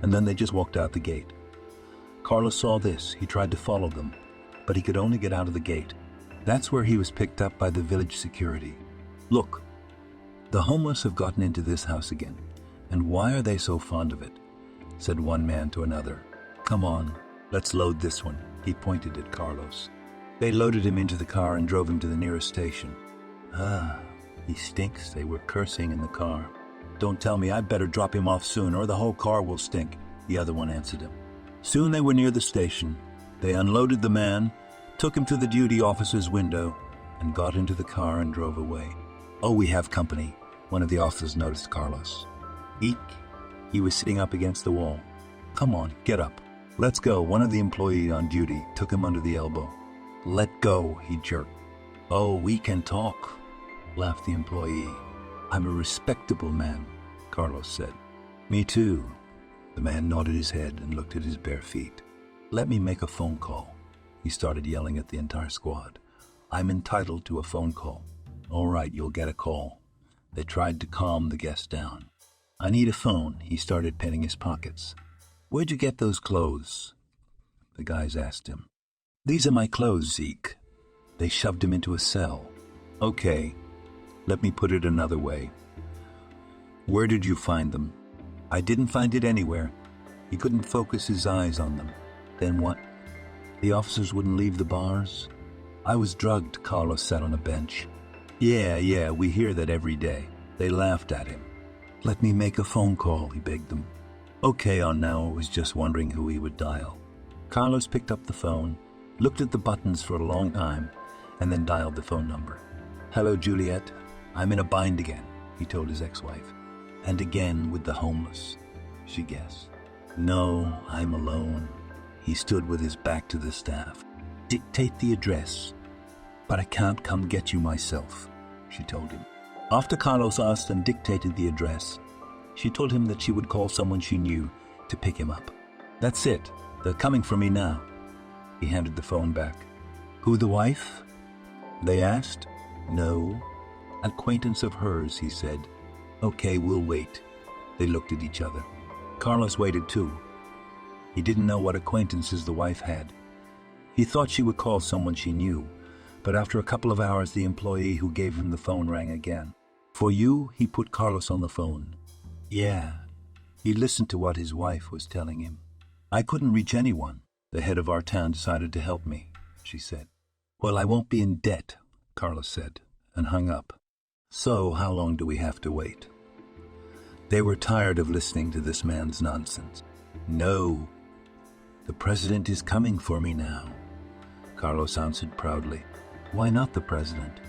and then they just walked out the gate. Carlos saw this. He tried to follow them, but he could only get out of the gate. That's where he was picked up by the village security. "Look, the homeless have gotten into this house again, and why are they so fond of it? said one man to another. Come on, let's load this one. He pointed at Carlos. They loaded him into the car and drove him to the nearest station. Ah, he stinks, they were cursing in the car. Don't tell me, I'd better drop him off soon or the whole car will stink, the other one answered him. Soon they were near the station. They unloaded the man, took him to the duty officer's window, and got into the car and drove away. Oh, we have company, one of the officers noticed Carlos. Eek, he was sitting up against the wall. Come on, get up. Let's go, one of the employees on duty took him under the elbow. Let go, he jerked. Oh, we can talk, laughed the employee. I'm a respectable man, Carlos said. Me too. The man nodded his head and looked at his bare feet. Let me make a phone call. He started yelling at the entire squad. I'm entitled to a phone call. All right, you'll get a call. They tried to calm the guest down. I need a phone. He started pinning his pockets. Where'd you get those clothes? The guys asked him. These are my clothes, Zeke. They shoved him into a cell. Okay, let me put it another way. Where did you find them? I didn't find it anywhere. He couldn't focus his eyes on them. Then what? The officers wouldn't leave the bars? I was drugged, Carlos sat on a bench. Yeah, we hear that every day. They laughed at him. Let me make a phone call, he begged them. Okay, on now, was just wondering who he would dial. Carlos picked up the phone, looked at the buttons for a long time, and then dialed the phone number. Hello, Juliet. I'm in a bind again, he told his ex-wife. And again with the homeless, she guessed. No, I'm alone. He stood with his back to the staff. Dictate the address. But I can't come get you myself, she told him. After Carlos asked and dictated the address, she told him that she would call someone she knew to pick him up. That's it. They're coming for me now. He handed the phone back. Who, the wife? They asked. No. Acquaintance of hers, he said. Okay, we'll wait. They looked at each other. Carlos waited too. He didn't know what acquaintances the wife had. He thought she would call someone she knew, but after a couple of hours the employee who gave him the phone rang again. For you, he put Carlos on the phone. Yeah. He listened to what his wife was telling him. I couldn't reach anyone. The head of our town decided to help me, she said. Well, I won't be in debt, Carlos said, and hung up. So, how long do we have to wait? They were tired of listening to this man's nonsense. No. The president is coming for me now, Carlos answered proudly. Why not the president?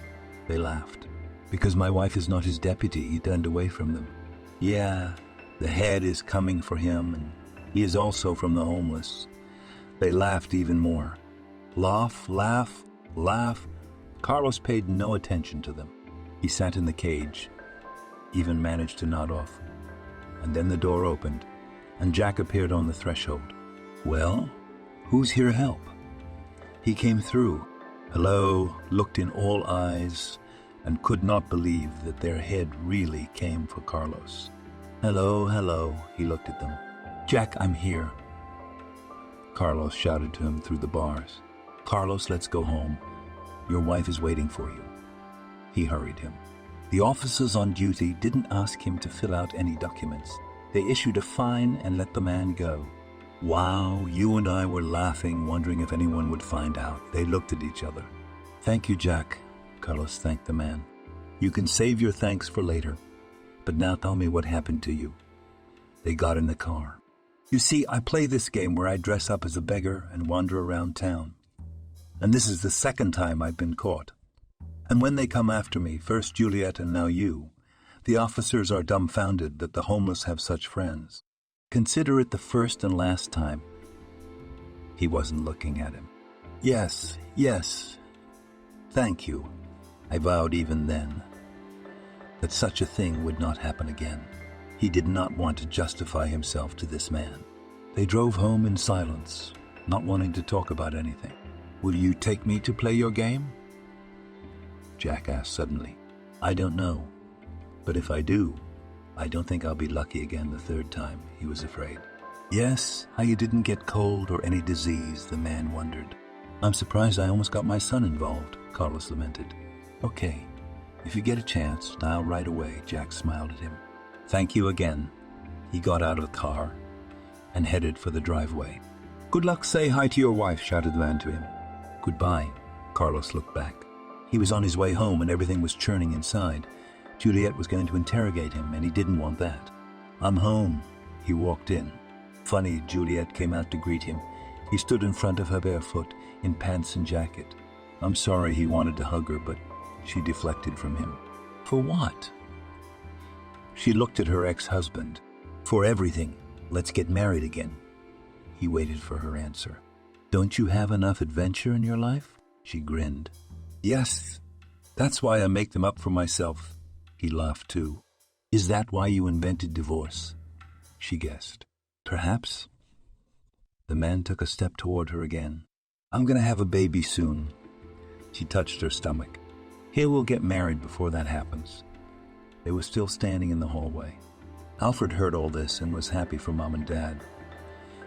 They laughed. Because my wife is not his deputy, he turned away from them. Yeah, the head is coming for him, and he is also from the homeless. They laughed even more. Laugh, laugh, laugh. Carlos paid no attention to them. He sat in the cage, even managed to nod off. And then the door opened, and Jack appeared on the threshold. Well, who's here to help? He came through. Hello, looked in all eyes, and could not believe that their head really came for Carlos. Hello, he looked at them. Jack, I'm here. Carlos shouted to him through the bars. Carlos, let's go home. Your wife is waiting for you. He hurried him. The officers on duty didn't ask him to fill out any documents. They issued a fine and let the man go. Wow, you and I were laughing, wondering if anyone would find out. They looked at each other. Thank you, Jack, Carlos thanked the man. You can save your thanks for later, but now tell me what happened to you. They got in the car. You see, I play this game where I dress up as a beggar and wander around town. And this is the second time I've been caught. And when they come after me, first Juliet and now you, the officers are dumbfounded that the homeless have such friends. Consider it the first and last time. He wasn't looking at him. Yes. Thank you. I vowed even then that such a thing would not happen again. He did not want to justify himself to this man. They drove home in silence, not wanting to talk about anything. Will you take me to play your game? Jack asked suddenly. I don't know, but if I do, I don't think I'll be lucky again the third time, he was afraid. Yes, how you didn't get cold or any disease, the man wondered. I'm surprised I almost got my son involved, Carlos lamented. Okay, if you get a chance, dial right away, Jack smiled at him. Thank you again. He got out of the car, and headed for the driveway. "Good luck, say hi to your wife," shouted the man to him. "Goodbye." Carlos looked back. He was on his way home and everything was churning inside. Juliet was going to interrogate him, and he didn't want that. "I'm home." He walked in. Funny, Juliet came out to greet him. He stood in front of her barefoot, in pants and jacket. I'm sorry, he wanted to hug her, but she deflected from him. For what? She looked at her ex-husband. For everything. Let's get married again. He waited for her answer. Don't you have enough adventure in your life? She grinned. Yes, that's why I make them up for myself. He laughed too. Is that why you invented divorce? She guessed. Perhaps. The man took a step toward her again. I'm going to have a baby soon. She touched her stomach. Here, we'll get married before that happens. They were still standing in the hallway. Alfred heard all this and was happy for Mom and Dad.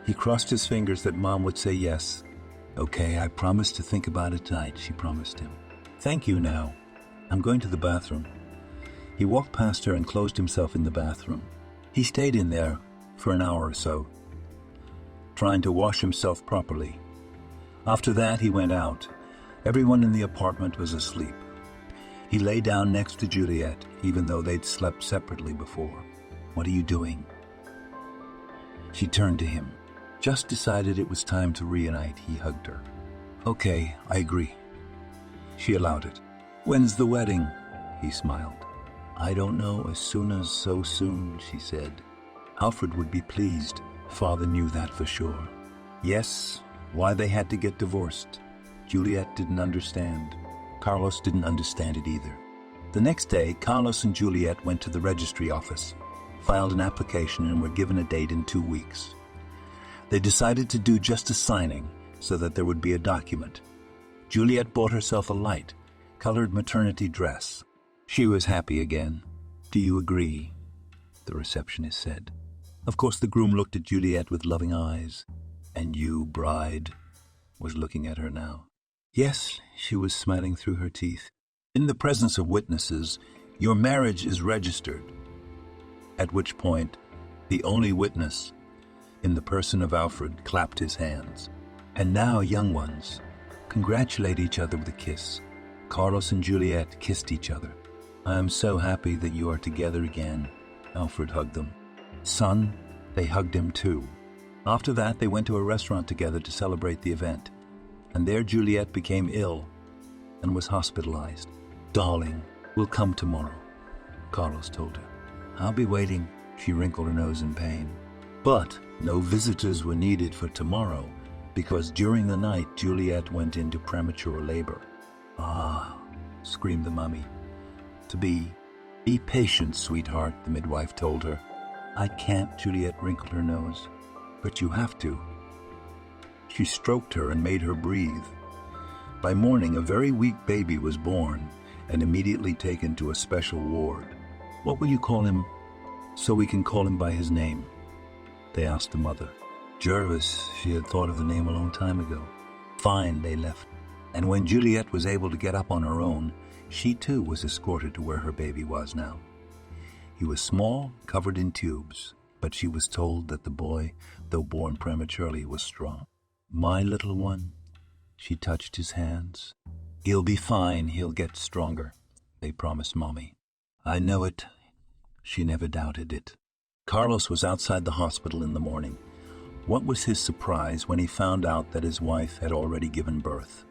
He crossed his fingers that Mom would say yes. Okay, I promise to think about it tonight, she promised him. Thank you now. I'm going to the bathroom. He walked past her and closed himself in the bathroom. He stayed in there for an hour or so, trying to wash himself properly. After that, he went out. Everyone in the apartment was asleep. He lay down next to Juliet, even though they'd slept separately before. What are you doing? She turned to him. Just decided it was time to reunite, he hugged her. Okay, I agree. She allowed it. When's the wedding? He smiled. I don't know, as soon as so soon, she said. Alfred would be pleased. Father knew that for sure. Yes, why they had to get divorced. Juliet didn't understand. Carlos didn't understand it either. The next day, Carlos and Juliet went to the registry office, filed an application, and were given a date in 2 weeks. They decided to do just a signing so that there would be a document. Juliet bought herself a light, colored maternity dress. She was happy again. Do you agree? The receptionist said. Of course, the groom looked at Juliet with loving eyes. And you, bride, was looking at her now. Yes, she was smiling through her teeth. In the presence of witnesses, your marriage is registered. At which point, the only witness, in the person of Alfred, clapped his hands. And now, young ones, congratulate each other with a kiss. Carlos and Juliet kissed each other. I am so happy that you are together again. Alfred hugged them. Son, they hugged him too. After that, they went to a restaurant together to celebrate the event. And there Juliet became ill and was hospitalized. Darling, we'll come tomorrow, Carlos told her. I'll be waiting. She wrinkled her nose in pain. But no visitors were needed for tomorrow because during the night Juliet went into premature labor. Ah, screamed the mummy. To be patient, sweetheart, the midwife told her. I can't, Juliet wrinkled her nose. But you have to. She stroked her and made her breathe. By morning, a very weak baby was born and immediately taken to a special ward. What will you call him so we can call him by his name? They asked the mother. Jervis, she had thought of the name a long time ago. Fine, they left. And when Juliet was able to get up on her own, she too was escorted to where her baby was now. He was small, covered in tubes, but she was told that the boy, though born prematurely, was strong. My little one, she touched his hands. He'll be fine, he'll get stronger, they promised Mommy. I know it. She never doubted it. Carlos was outside the hospital in the morning. What was his surprise when he found out that his wife had already given birth?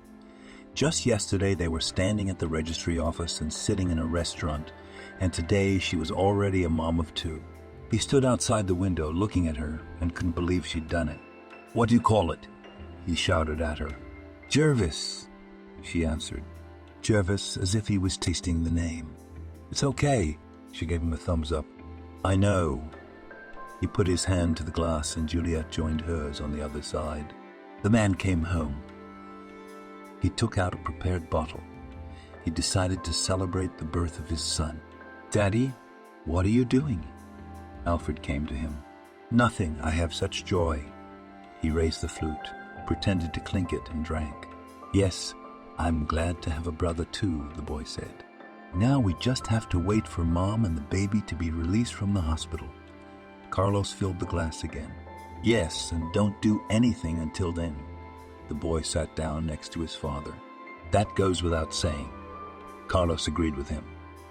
Just yesterday they were standing at the registry office and sitting in a restaurant, and today she was already a mom of 2. He stood outside the window looking at her and couldn't believe she'd done it. What do you call it? He shouted at her. Jervis, she answered. Jervis, as if he was tasting the name. It's okay, she gave him a thumbs up. I know. He put his hand to the glass and Juliet joined hers on the other side. The man came home. He took out a prepared bottle. He decided to celebrate the birth of his son. Daddy, what are you doing? Alfred came to him. Nothing, I have such joy. He raised the flute, pretended to clink it, and drank. Yes, I'm glad to have a brother too, the boy said. Now we just have to wait for Mom and the baby to be released from the hospital. Carlos filled the glass again. Yes, and don't do anything until then. The boy sat down next to his father. That goes without saying. Carlos agreed with him.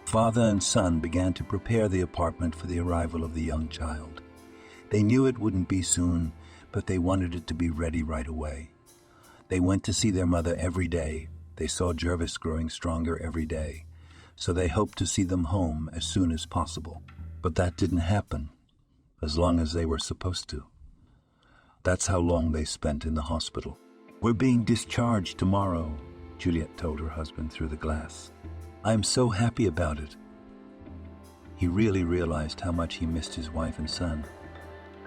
Father and son began to prepare the apartment for the arrival of the young child. They knew it wouldn't be soon, but they wanted it to be ready right away. They went to see their mother every day. They saw Jervis growing stronger every day, so they hoped to see them home as soon as possible. But that didn't happen, as long as they were supposed to. That's how long they spent in the hospital. "We're being discharged tomorrow," Juliet told her husband through the glass. "I'm so happy about it." He really realized how much he missed his wife and son,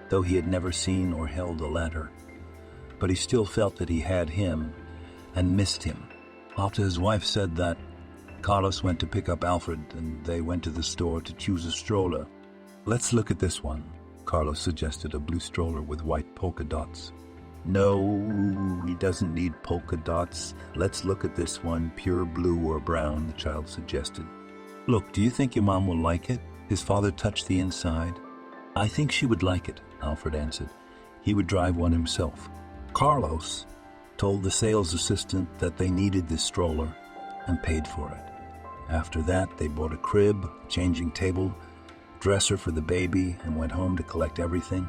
though he had never seen or held the latter. But he still felt that he had him and missed him. After his wife said that, Carlos went to pick up Alfred, and they went to the store to choose a stroller. "Let's look at this one," Carlos suggested, a blue stroller with white polka dots. "No, he doesn't need polka dots. Let's look at this one, pure blue or brown," the child suggested. "Look, do you think your mom will like it?" His father touched the inside. "I think she would like it," Alfred answered. He would drive one himself. Carlos told the sales assistant that they needed this stroller and paid for it. After that, they bought a crib, changing table, dresser for the baby, and went home to collect everything.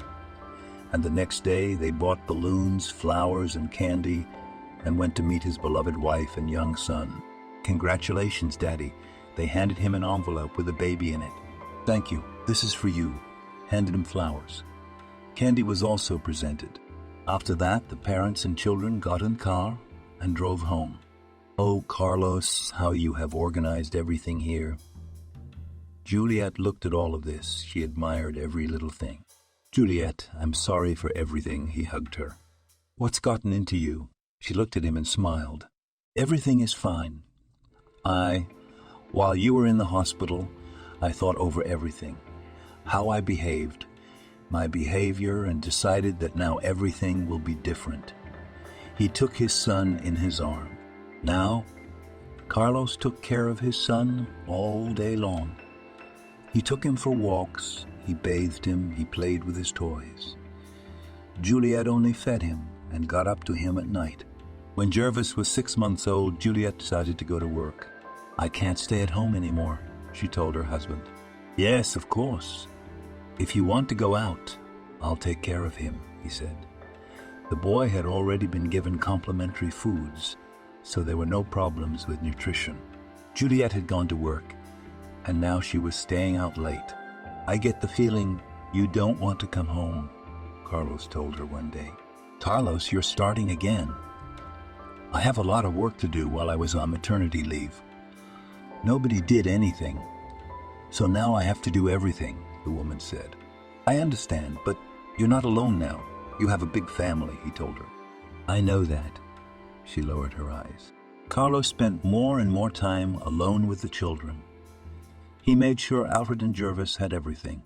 And the next day, they bought balloons, flowers, and candy, and went to meet his beloved wife and young son. "Congratulations, Daddy." They handed him an envelope with a baby in it. "Thank you. This is for you." Handed him flowers. Candy was also presented. After that, the parents and children got in the car and drove home. "Oh, Carlos, how you have organized everything here." Juliet looked at all of this. She admired every little thing. "Juliet, I'm sorry for everything," he hugged her. "What's gotten into you?" She looked at him and smiled. "Everything is fine. While you were in the hospital, I thought over everything. How I behaved, my behavior, and decided that now everything will be different." He took his son in his arm. Now, Carlos took care of his son all day long. He took him for walks, he bathed him, he played with his toys. Juliet only fed him and got up to him at night. When Jervis was 6 months old, Juliet decided to go to work. "I can't stay at home anymore," she told her husband. "Yes, of course. If you want to go out, I'll take care of him," he said. The boy had already been given complimentary foods, so there were no problems with nutrition. Juliet had gone to work, and now she was staying out late. "I get the feeling you don't want to come home," Carlos told her one day. "Carlos, you're starting again." "I have a lot of work to do while I was on maternity leave. Nobody did anything, so now I have to do everything," the woman said. "I understand, but you're not alone now. You have a big family," he told her. "I know that." She lowered her eyes. Carlos spent more and more time alone with the children. He made sure Alfred and Jervis had everything.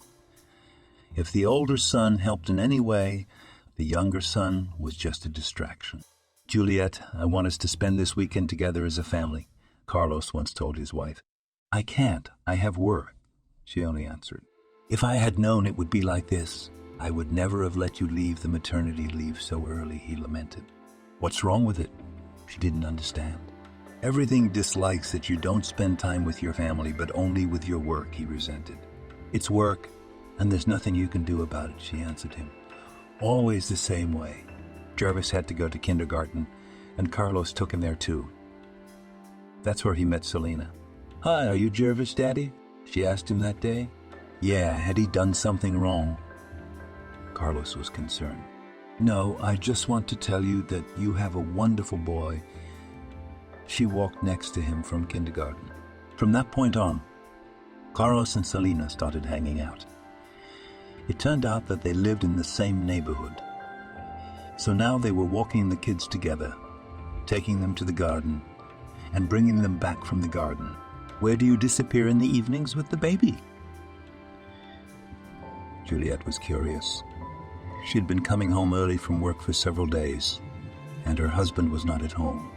If the older son helped in any way, the younger son was just a distraction. "Juliet, I want us to spend this weekend together as a family," Carlos once told his wife. "I can't. I have work," she only answered. "If I had known it would be like this, I would never have let you leave the maternity leave so early," he lamented. "What's wrong with it?" She didn't understand. "Everything dislikes that you don't spend time with your family, but only with your work," he resented. "It's work, and there's nothing you can do about it," she answered him. Always the same way. Jervis had to go to kindergarten, and Carlos took him there too. That's where he met Selena. "Hi, are you Jervis, Daddy?" she asked him that day. Yeah, had he done something wrong? Carlos was concerned. "No, I just want to tell you that you have a wonderful boy." She walked next to him from kindergarten. From that point on, Carlos and Selena started hanging out. It turned out that they lived in the same neighborhood. So now they were walking the kids together, taking them to the garden, and bringing them back from the garden. "Where do you disappear in the evenings with the baby?" Juliet was curious. She had been coming home early from work for several days, and her husband was not at home.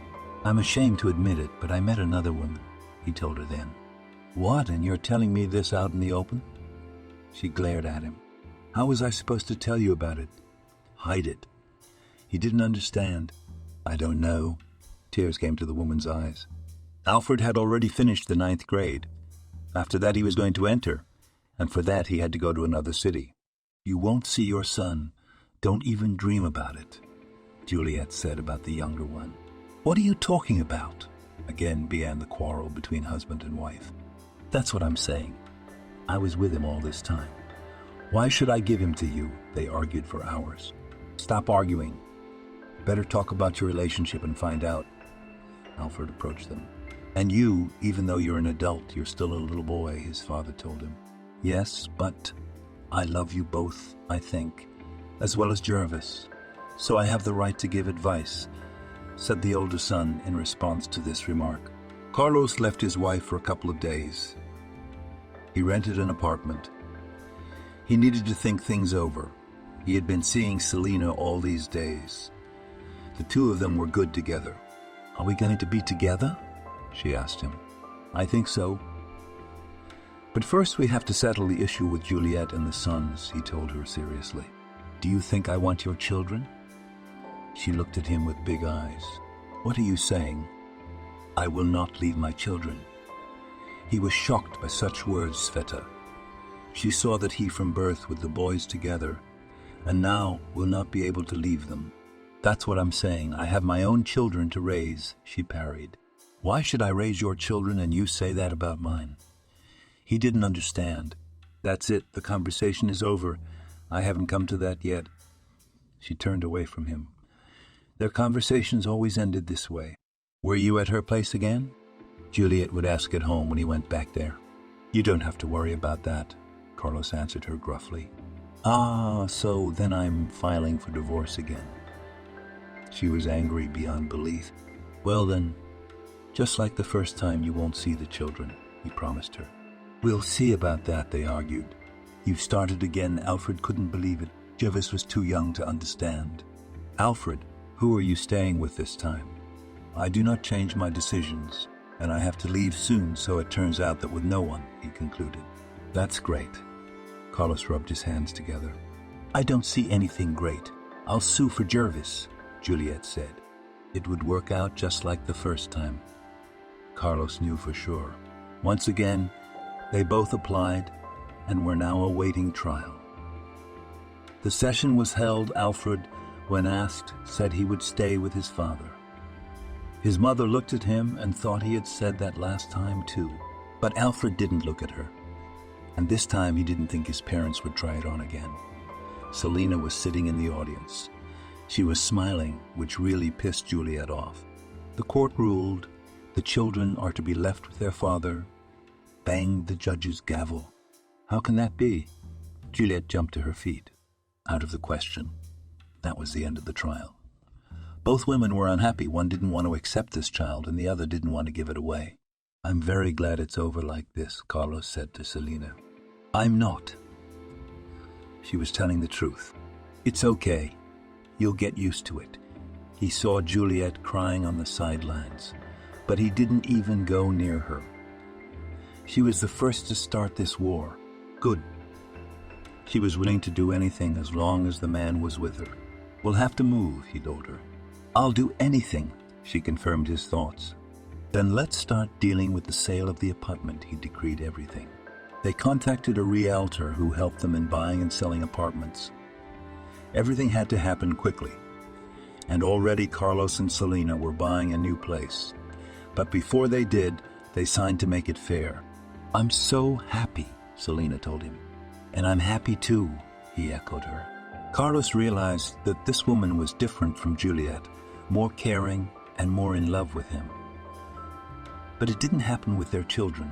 "I'm ashamed to admit it, but I met another woman," he told her then. "What, and you're telling me this out in the open?" She glared at him. "How was I supposed to tell you about it? hide it. He didn't understand. I don't know. Tears came to the woman's eyes. Alfred had already finished the 9th grade. After that he was going to enter, and for that he had to go to another city. You won't see your son. Don't even dream about it, Juliet said about the younger one. What are you talking about? Again began the quarrel between husband and wife. That's what I'm saying. I was with him all this time. Why should I give him to you? They argued for hours. Stop arguing. Better talk about your relationship and find out. Alfred approached them. And you, even though you're an adult, you're still a little boy, his father told him. Yes, but I love you both, I think, as well as Jervis. So I have the right to give advice, said the older son in response to this remark. Carlos left his wife for a couple of days. He rented an apartment. He needed to think things over. He had been seeing Selena all these days. The two of them were good together. Are we going to be together? She asked him. I think so. But first we have to settle the issue with Juliet and the sons, he told her seriously. Do you think I want your children? She looked at him with big eyes. What are you saying? I will not leave my children. He was shocked by such words, Sveta. She saw that he from birth with the boys together, and now will not be able to leave them. That's what I'm saying. I have my own children to raise, she parried. Why should I raise your children and you say that about mine? He didn't understand. That's it. The conversation is over. I haven't come to that yet. She turned away from him. Their conversations always ended this way. Were you at her place again? Juliet would ask at home when he went back there. You don't have to worry about that, Carlos answered her gruffly. Ah, so then I'm filing for divorce again. She was angry beyond belief. Well then, just like the first time, you won't see the children, he promised her. We'll see about that, they argued. You've started again. Alfred couldn't believe it. Jervis was too young to understand. Alfred, who are you staying with this time? I do not change my decisions, and I have to leave soon, so it turns out that with no one, he concluded. That's great. Carlos rubbed his hands together. I don't see anything great. I'll sue for Jervis, Juliet said. It would work out just like the first time. Carlos knew for sure. Once again, they both applied and were now awaiting trial. The session was held. Alfred, when asked, said he would stay with his father. His mother looked at him and thought he had said that last time too. But Alfred didn't look at her. And this time he didn't think his parents would try it on again. Selena was sitting in the audience. She was smiling, which really pissed Juliet off. The court ruled the children are to be left with their father. Banged the judge's gavel. How can that be? Juliet jumped to her feet. Out of the question. That was the end of the trial. Both women were unhappy. One didn't want to accept this child, and the other didn't want to give it away. I'm very glad it's over like this, Carlos said to Selena. I'm not. She was telling the truth. It's okay. You'll get used to it. He saw Juliet crying on the sidelines, but he didn't even go near her. She was the first to start this war. Good. She was willing to do anything as long as the man was with her. We'll have to move, he told her. I'll do anything, she confirmed his thoughts. Then let's start dealing with the sale of the apartment, he decreed everything. They contacted a realtor who helped them in buying and selling apartments. Everything had to happen quickly, and already Carlos and Selena were buying a new place. But before they did, they signed to make it fair. I'm so happy, Selena told him. And I'm happy too, he echoed her. Carlos realized that this woman was different from Juliet, more caring and more in love with him. But it didn't happen with their children.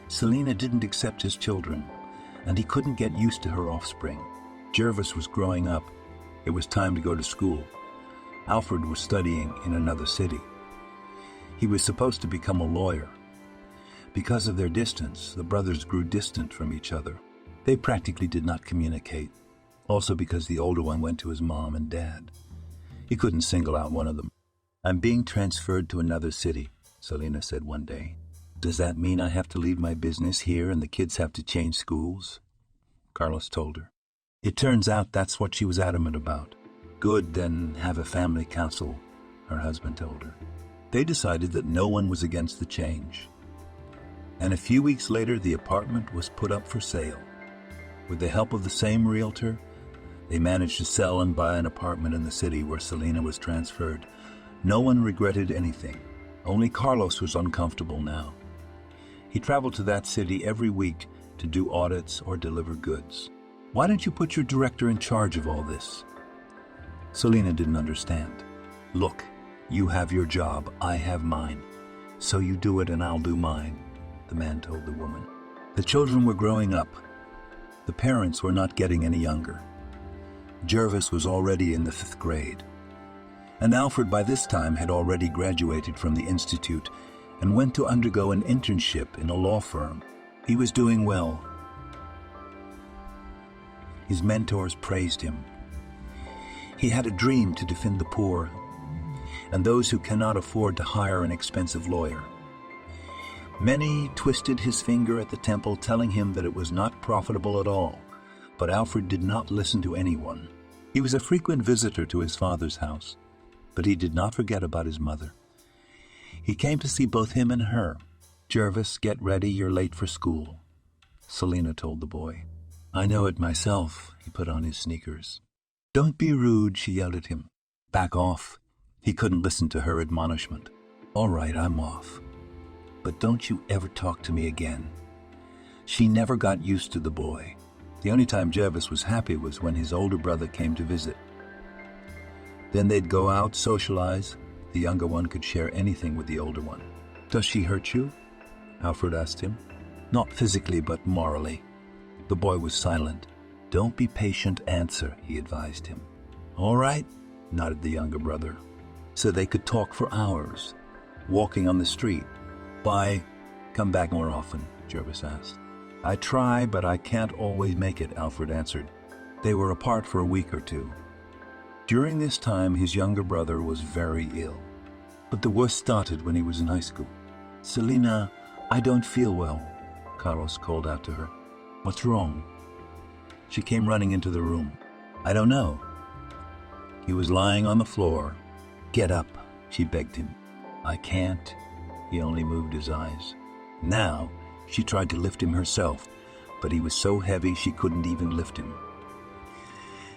Selena didn't accept his children, and he couldn't get used to her offspring. Jervis was growing up. It was time to go to school. Alfred was studying in another city. He was supposed to become a lawyer. Because of their distance, the brothers grew distant from each other. They practically did not communicate, also because the older one went to his mom and dad. He couldn't single out one of them. I'm being transferred to another city, Selena said one day. Does that mean I have to leave my business here and the kids have to change schools? Carlos told her. It turns out that's what she was adamant about. Good, then have a family council, her husband told her. They decided that no one was against the change. And a few weeks later, the apartment was put up for sale. With the help of the same realtor, they managed to sell and buy an apartment in the city where Selena was transferred. No one regretted anything. Only Carlos was uncomfortable now. He traveled to that city every week to do audits or deliver goods. Why don't you put your director in charge of all this? Selena didn't understand. Look, you have your job, I have mine. So you do it and I'll do mine, the man told the woman. The children were growing up. The parents were not getting any younger. Jervis was already in the 5th grade. And Alfred by this time had already graduated from the institute and went to undergo an internship in a law firm. He was doing well. His mentors praised him. He had a dream to defend the poor and those who cannot afford to hire an expensive lawyer. Many twisted his finger at the temple, telling him that it was not profitable at all, but Alfred did not listen to anyone. He was a frequent visitor to his father's house, but he did not forget about his mother. He came to see both him and her. Jervis, get ready, you're late for school, Selena told the boy. I know it myself, he put on his sneakers. Don't be rude, she yelled at him. Back off. He couldn't listen to her admonishment. All right, I'm off. But don't you ever talk to me again. She never got used to the boy. The only time Jervis was happy was when his older brother came to visit. Then they'd go out, socialize. The younger one could share anything with the older one. Does she hurt you? Alfred asked him. Not physically, but morally. The boy was silent. Don't be patient, answer, he advised him. All right, nodded the younger brother. So they could talk for hours, walking on the street. Why, come back more often, Jervis asked. I try, but I can't always make it, Alfred answered. They were apart for a week or two. During this time, his younger brother was very ill. But the worst started when he was in high school. Selena, I don't feel well, Carlos called out to her. What's wrong? She came running into the room. I don't know. He was lying on the floor. Get up, she begged him. I can't. He only moved his eyes. Now, she tried to lift him herself, but he was so heavy she couldn't even lift him.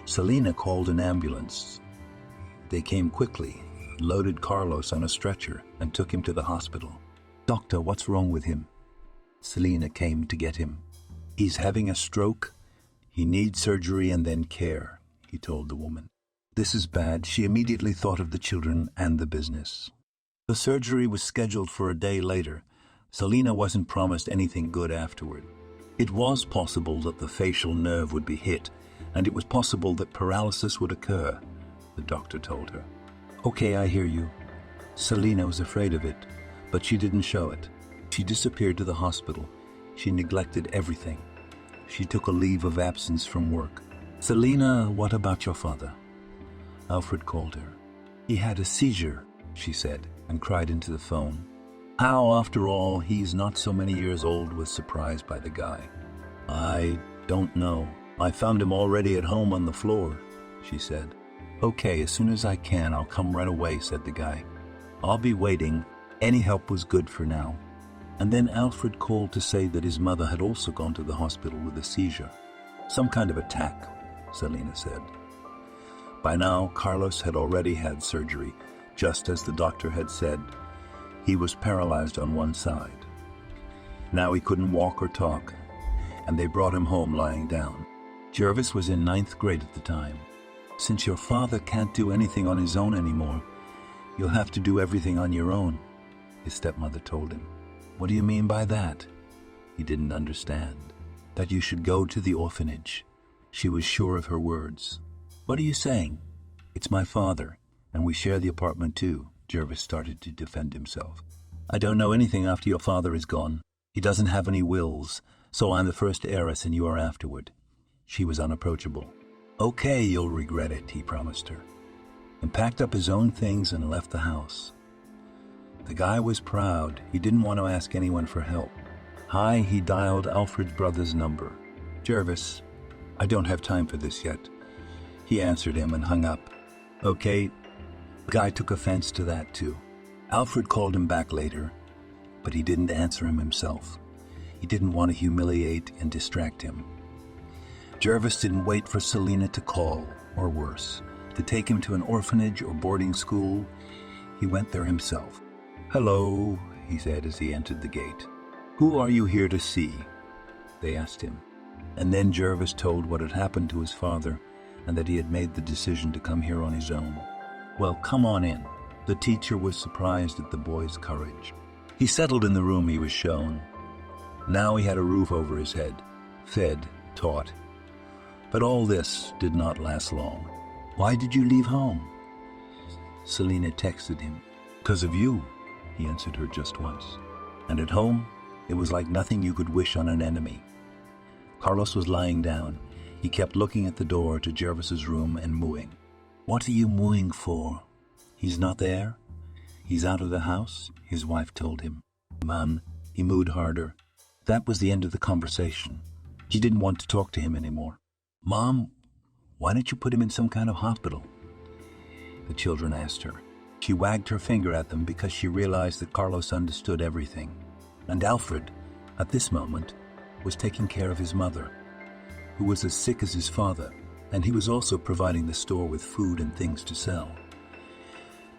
Selena called an ambulance. They came quickly, loaded Carlos on a stretcher, and took him to the hospital. Doctor, what's wrong with him? Selena came to get him. He's having a stroke. He needs surgery and then care, he told the woman. This is bad. She immediately thought of the children and the business. The surgery was scheduled for a day later. Selena wasn't promised anything good afterward. It was possible that the facial nerve would be hit, and it was possible that paralysis would occur, the doctor told her. Okay, I hear you. Selena was afraid of it, but she didn't show it. She disappeared to the hospital. She neglected everything. She took a leave of absence from work. Selena, what about your father? Alfred called her. He had a seizure, she said, and cried into the phone. How, after all, he's not so many years old, was surprised by the guy. I don't know. I found him already at home on the floor, she said. Okay, as soon as I can, I'll come right away, said the guy. I'll be waiting. Any help was good for now. And then Alfred called to say that his mother had also gone to the hospital with a seizure. Some kind of attack, Selena said. By now, Carlos had already had surgery, just as the doctor had said. He was paralyzed on one side. Now he couldn't walk or talk, and they brought him home lying down. Jervis was in 9th grade at the time. Since your father can't do anything on his own anymore, you'll have to do everything on your own, his stepmother told him. What do you mean by that? He didn't understand. That you should go to the orphanage. She was sure of her words. What are you saying? It's my father, and we share the apartment too. Jervis started to defend himself. I don't know anything after your father is gone. He doesn't have any wills, so I'm the first heiress and you are afterward. She was unapproachable. Okay, you'll regret it, he promised her, and packed up his own things and left the house. The guy was proud. He didn't want to ask anyone for help. Hi, he dialed Alfred's brother's number. Jervis, I don't have time for this yet. He answered him and hung up. Okay, the guy took offense to that too. Alfred called him back later, but he didn't answer him himself. He didn't want to humiliate and distract him. Jervis didn't wait for Selina to call, or worse, to take him to an orphanage or boarding school. He went there himself. "Hello," he said as he entered the gate. "Who are you here to see?" they asked him. And then Jervis told what had happened to his father and that he had made the decision to come here on his own. "Well, come on in." The teacher was surprised at the boy's courage. He settled in the room he was shown. Now he had a roof over his head, fed, taught. But all this did not last long. "Why did you leave home?" Selina texted him. "'Cause of you," he answered her just once. And at home, it was like nothing you could wish on an enemy. Carlos was lying down. He kept looking at the door to Jervis's room and mooing. "What are you mooing for? He's not there? He's out of the house?" his wife told him. "Mom," he mooed harder. That was the end of the conversation. She didn't want to talk to him anymore. "Mom, why don't you put him in some kind of hospital?" the children asked her. She wagged her finger at them because she realized that Carlos understood everything. And Alfred, at this moment, was taking care of his mother, who was as sick as his father, and he was also providing the store with food and things to sell.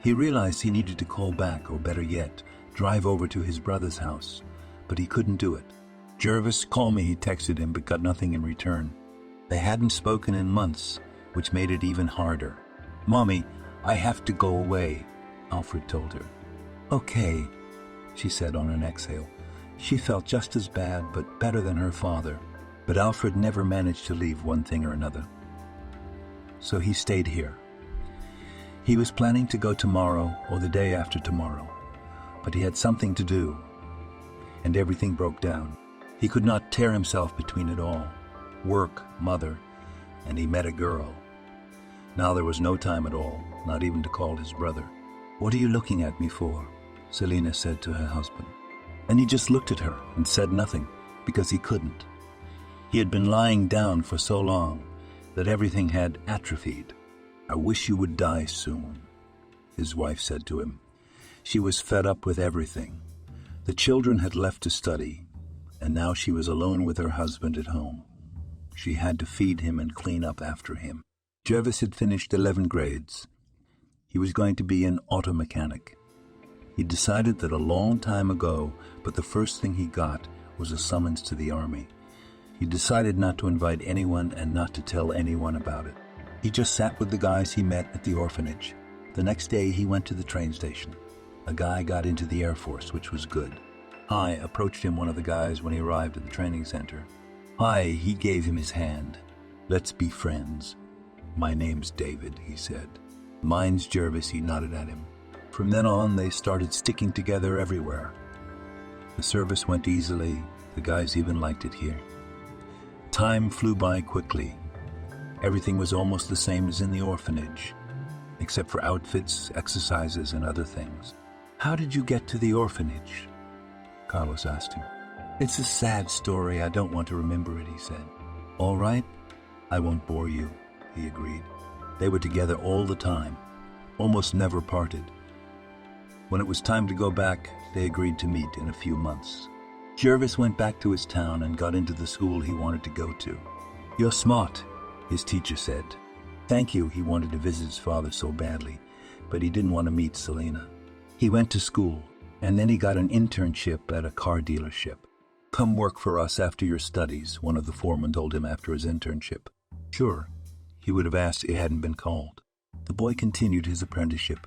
He realized he needed to call back, or better yet, drive over to his brother's house, but he couldn't do it. "Jervis, call me," he texted him, but got nothing in return. They hadn't spoken in months, which made it even harder. "Mommy, I have to go away," Alfred told her. "Okay," she said on an exhale. She felt just as bad, but better than her father. But Alfred never managed to leave one thing or another. So he stayed here. He was planning to go tomorrow or the day after tomorrow, but he had something to do, and everything broke down. He could not tear himself between it all. Work, mother, and he met a girl. Now there was no time at all, not even to call his brother. "What are you looking at me for?" Selina said to her husband. And he just looked at her and said nothing, because he couldn't. He had been lying down for so long that everything had atrophied. "I wish you would die soon," his wife said to him. She was fed up with everything. The children had left to study, and now she was alone with her husband at home. She had to feed him and clean up after him. Jervis had finished 11 grades. He was going to be an auto mechanic. He decided that a long time ago, but the first thing he got was a summons to the army. He decided not to invite anyone and not to tell anyone about it. He just sat with the guys he met at the orphanage. The next day he went to the train station. A guy got into the Air Force, which was good. "Hi," approached him one of the guys when he arrived at the training center. "Hi," he gave him his hand. "Let's be friends." "My name's David," he said. "Mine's Jervis," he nodded at him. From then on, they started sticking together everywhere. The service went easily. The guys even liked it here. Time flew by quickly. Everything was almost the same as in the orphanage, except for outfits, exercises, and other things. "How did you get to the orphanage?" Carlos asked him. "It's a sad story. I don't want to remember it," he said. "All right, I won't bore you," he agreed. They were together all the time, almost never parted. When it was time to go back, they agreed to meet in a few months. Jervis went back to his town and got into the school he wanted to go to. "You're smart," his teacher said. "Thank you," he wanted to visit his father so badly, but he didn't want to meet Selina. He went to school, and then he got an internship at a car dealership. "Come work for us after your studies," one of the foremen told him after his internship. Sure, he would have asked if he hadn't been called. The boy continued his apprenticeship.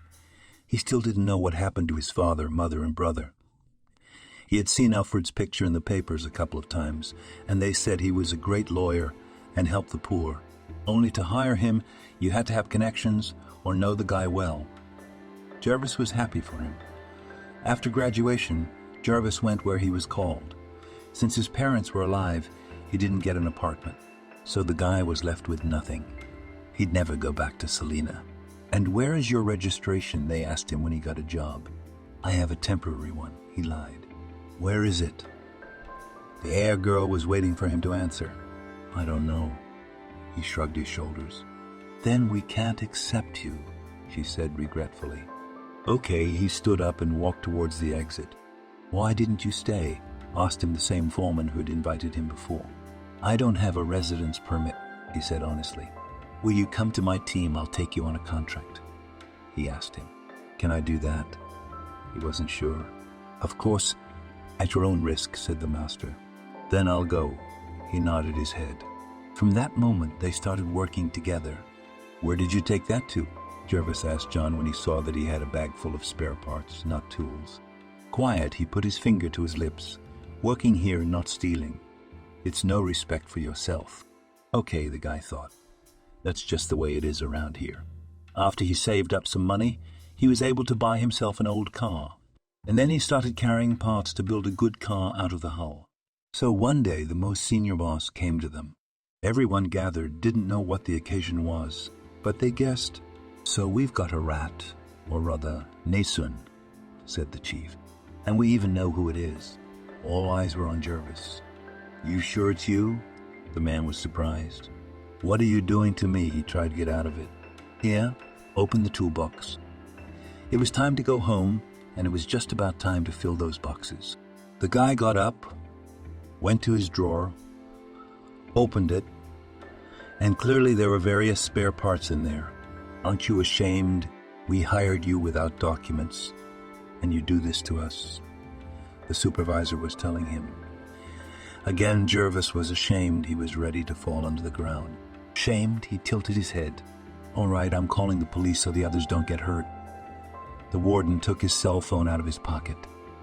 He still didn't know what happened to his father, mother, and brother. He had seen Alfred's picture in the papers a couple of times, and they said he was a great lawyer and helped the poor. Only to hire him, you had to have connections or know the guy well. Jervis was happy for him. After graduation, Jervis went where he was called. Since his parents were alive, he didn't get an apartment, so the guy was left with nothing. He'd never go back to Selina. "And where is your registration?" they asked him when he got a job. "I have a temporary one," he lied. "Where is it?" The air girl was waiting for him to answer. "I don't know." He shrugged his shoulders. "Then we can't accept you," she said regretfully. Okay, he stood up and walked towards the exit. Why didn't you stay? Asked him the same foreman who'd invited him before. I don't have a residence permit, he said honestly. Will you come to my team? I'll take you on a contract. He asked him. Can I do that? He wasn't sure. Of course, at your own risk, said the master. Then I'll go. He nodded his head. From that moment, they started working together. Where did you take that to? Jervis asked John when he saw that he had a bag full of spare parts, not tools. Quiet, he put his finger to his lips. Working here, not stealing. It's no respect for yourself. Okay, the guy thought. That's just the way it is around here. After he saved up some money, he was able to buy himself an old car. And then he started carrying parts to build a good car out of the hull. So one day, the most senior boss came to them. Everyone gathered didn't know what the occasion was, but they guessed. So we've got a rat, or rather, Nesun, said the chief. And we even know who it is. All eyes were on Jervis. You sure it's you? The man was surprised. What are you doing to me? He tried to get out of it. Here, open the toolbox. It was time to go home, and it was just about time to fill those boxes. The guy got up, went to his drawer, opened it, and clearly there were various spare parts in there. Aren't you ashamed? We hired you without documents, and you do this to us, the supervisor was telling him. Again, Jervis was ashamed. He was ready to fall onto the ground. Shamed, he tilted his head. All right, I'm calling the police so the others don't get hurt. The warden took his cell phone out of his pocket.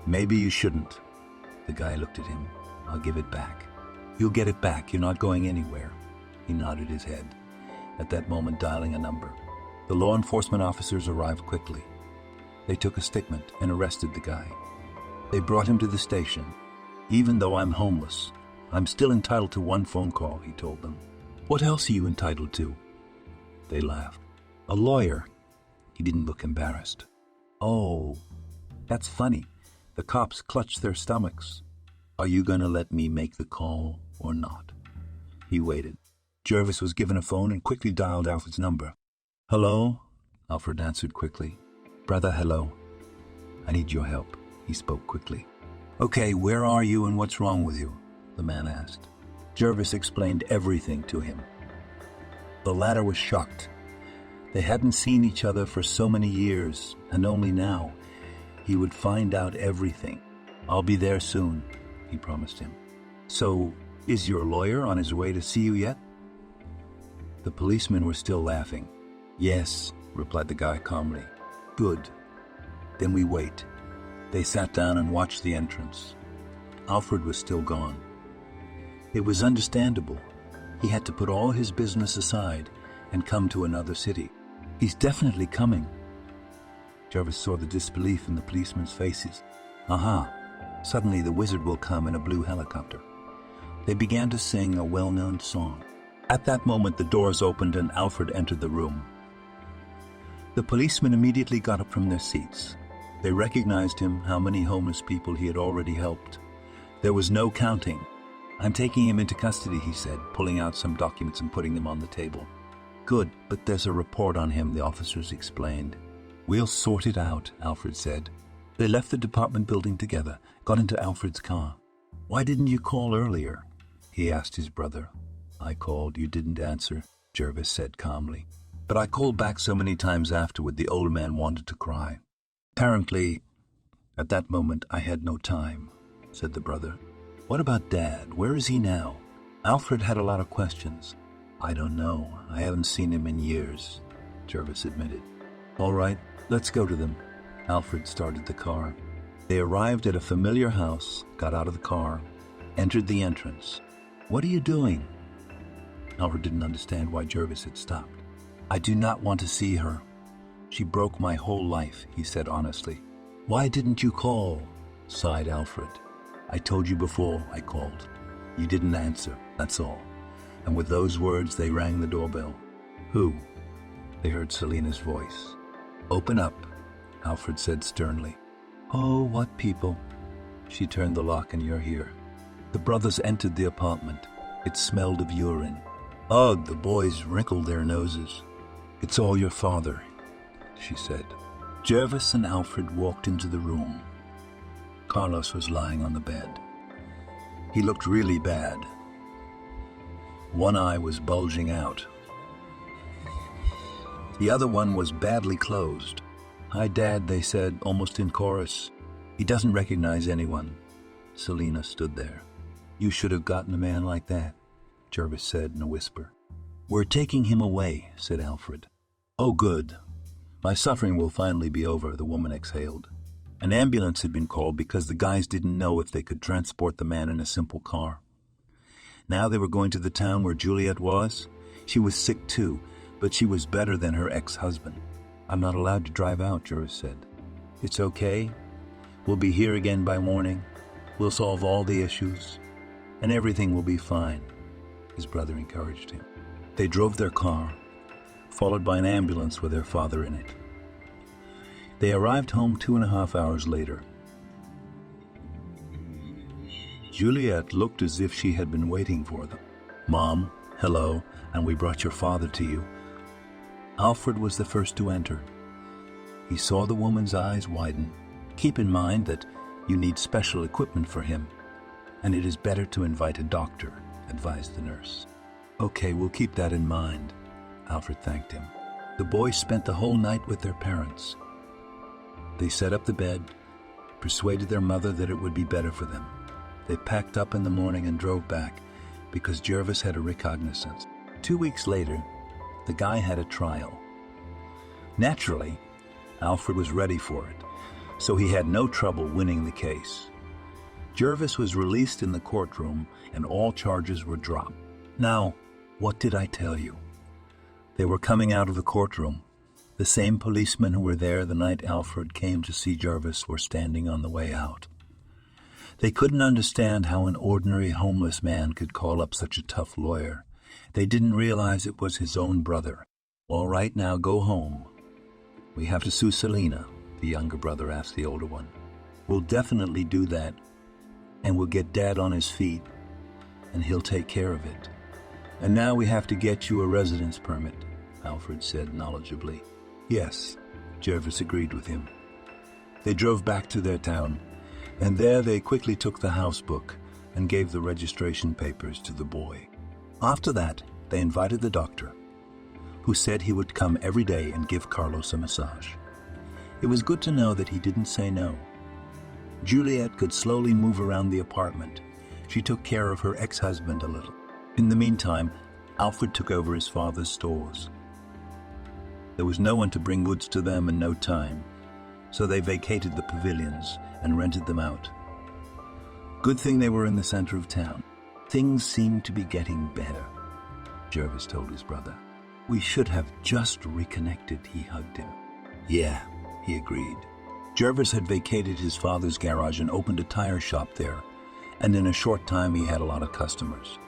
Maybe you shouldn't. The guy looked at him. I'll give it back. You'll get it back. You're not going anywhere. He nodded his head, at that moment dialing a number. The law enforcement officers arrived quickly. They took a statement and arrested the guy. They brought him to the station. Even though I'm homeless, I'm still entitled to one phone call, he told them. What else are you entitled to? They laughed. A lawyer. He didn't look embarrassed. Oh, that's funny. The cops clutched their stomachs. Are you going to let me make the call or not? He waited. Jervis was given a phone and quickly dialed Alfred's number. Hello? Alfred answered quickly. Brother, hello. I need your help. He spoke quickly. Okay, where are you and what's wrong with you? The man asked. Jervis explained everything to him. The latter was shocked. They hadn't seen each other for so many years, and only now he would find out everything. I'll be there soon, he promised him. So, is your lawyer on his way to see you yet? The policemen were still laughing. Yes, replied the guy calmly. Good. Then we wait. They sat down and watched the entrance. Alfred was still gone. It was understandable. He had to put all his business aside and come to another city. He's definitely coming. Jervis saw the disbelief in the policemen's faces. Aha! Suddenly the wizard will come in a blue helicopter. They began to sing a well-known song. At that moment the doors opened and Alfred entered the room. The policemen immediately got up from their seats. They recognized him, how many homeless people he had already helped. There was no counting. I'm taking him into custody, he said, pulling out some documents and putting them on the table. Good, but there's a report on him, the officers explained. We'll sort it out, Alfred said. They left the department building together, got into Alfred's car. Why didn't you call earlier? He asked his brother. I called, you didn't answer, Jervis said calmly. But I called back so many times afterward, the older man wanted to cry. Apparently, at that moment, I had no time, said the brother. What about Dad? Where is he now? Alfred had a lot of questions. I don't know. I haven't seen him in years, Jervis admitted. All right, let's go to them. Alfred started the car. They arrived at a familiar house, got out of the car, entered the entrance. What are you doing? Alfred didn't understand why Jervis had stopped. I do not want to see her. She broke my whole life, he said honestly. Why didn't you call? Sighed Alfred. I told you before I called. You didn't answer, that's all. And with those words, they rang the doorbell. Who? They heard Selena's voice. Open up, Alfred said sternly. Oh, what people? She turned the lock and you're here. The brothers entered the apartment. It smelled of urine. Ugh, the boys wrinkled their noses. It's all your father. she said. Jervis and Alfred walked into the room. Carlos was lying on the bed. He looked really bad. One eye was bulging out. The other one was badly closed. "Hi, Dad," they said, almost in chorus. "He doesn't recognize anyone." Selena stood there. "You should have gotten a man like that," Jervis said in a whisper. "We're taking him away," said Alfred. "Oh, good. My suffering will finally be over," the woman exhaled. An ambulance had been called because the guys didn't know if they could transport the man in a simple car. Now they were going to the town where Juliet was. She was sick too, but she was better than her ex-husband. "I'm not allowed to drive out," Jervis said. "It's okay. We'll be here again by morning. We'll solve all the issues, and everything will be fine," his brother encouraged him. They drove their car, followed by an ambulance with their father in it. They arrived home 2.5 hours later. Juliet looked as if she had been waiting for them. "Mom, hello, and we brought your father to you." Alfred was the first to enter. He saw the woman's eyes widen. "Keep in mind that you need special equipment for him, and it is better to invite a doctor," advised the nurse. "Okay, we'll keep that in mind," Alfred thanked him. The boys spent the whole night with their parents. They set up the bed, persuaded their mother that it would be better for them. They packed up in the morning and drove back because Jervis had a recognizance. 2 weeks later, the guy had a trial. Naturally, Alfred was ready for it, so he had no trouble winning the case. Jervis was released in the courtroom and all charges were dropped. Now, what did I tell you? They were coming out of the courtroom. The same policemen who were there the night Alfred came to see Jervis were standing on the way out. They couldn't understand how an ordinary homeless man could call up such a tough lawyer. They didn't realize it was his own brother. "All right, now go home. We have to sue Selena," the younger brother asked the older one. "We'll definitely do that, and we'll get Dad on his feet, and he'll take care of it. And now we have to get you a residence permit," Alfred said knowledgeably. "Yes," Jervis agreed with him. They drove back to their town, and there they quickly took the house book and gave the registration papers to the boy. After that, they invited the doctor, who said he would come every day and give Carlos a massage. It was good to know that he didn't say no. Juliet could slowly move around the apartment. She took care of her ex-husband a little. In the meantime, Alfred took over his father's stores. There was no one to bring goods to them and no time, so they vacated the pavilions and rented them out. Good thing they were in the center of town. Things seemed to be getting better, Jervis told his brother. "We should have just reconnected," he hugged him. "Yeah," he agreed. Jervis had vacated his father's garage and opened a tire shop there, and in a short time he had a lot of customers.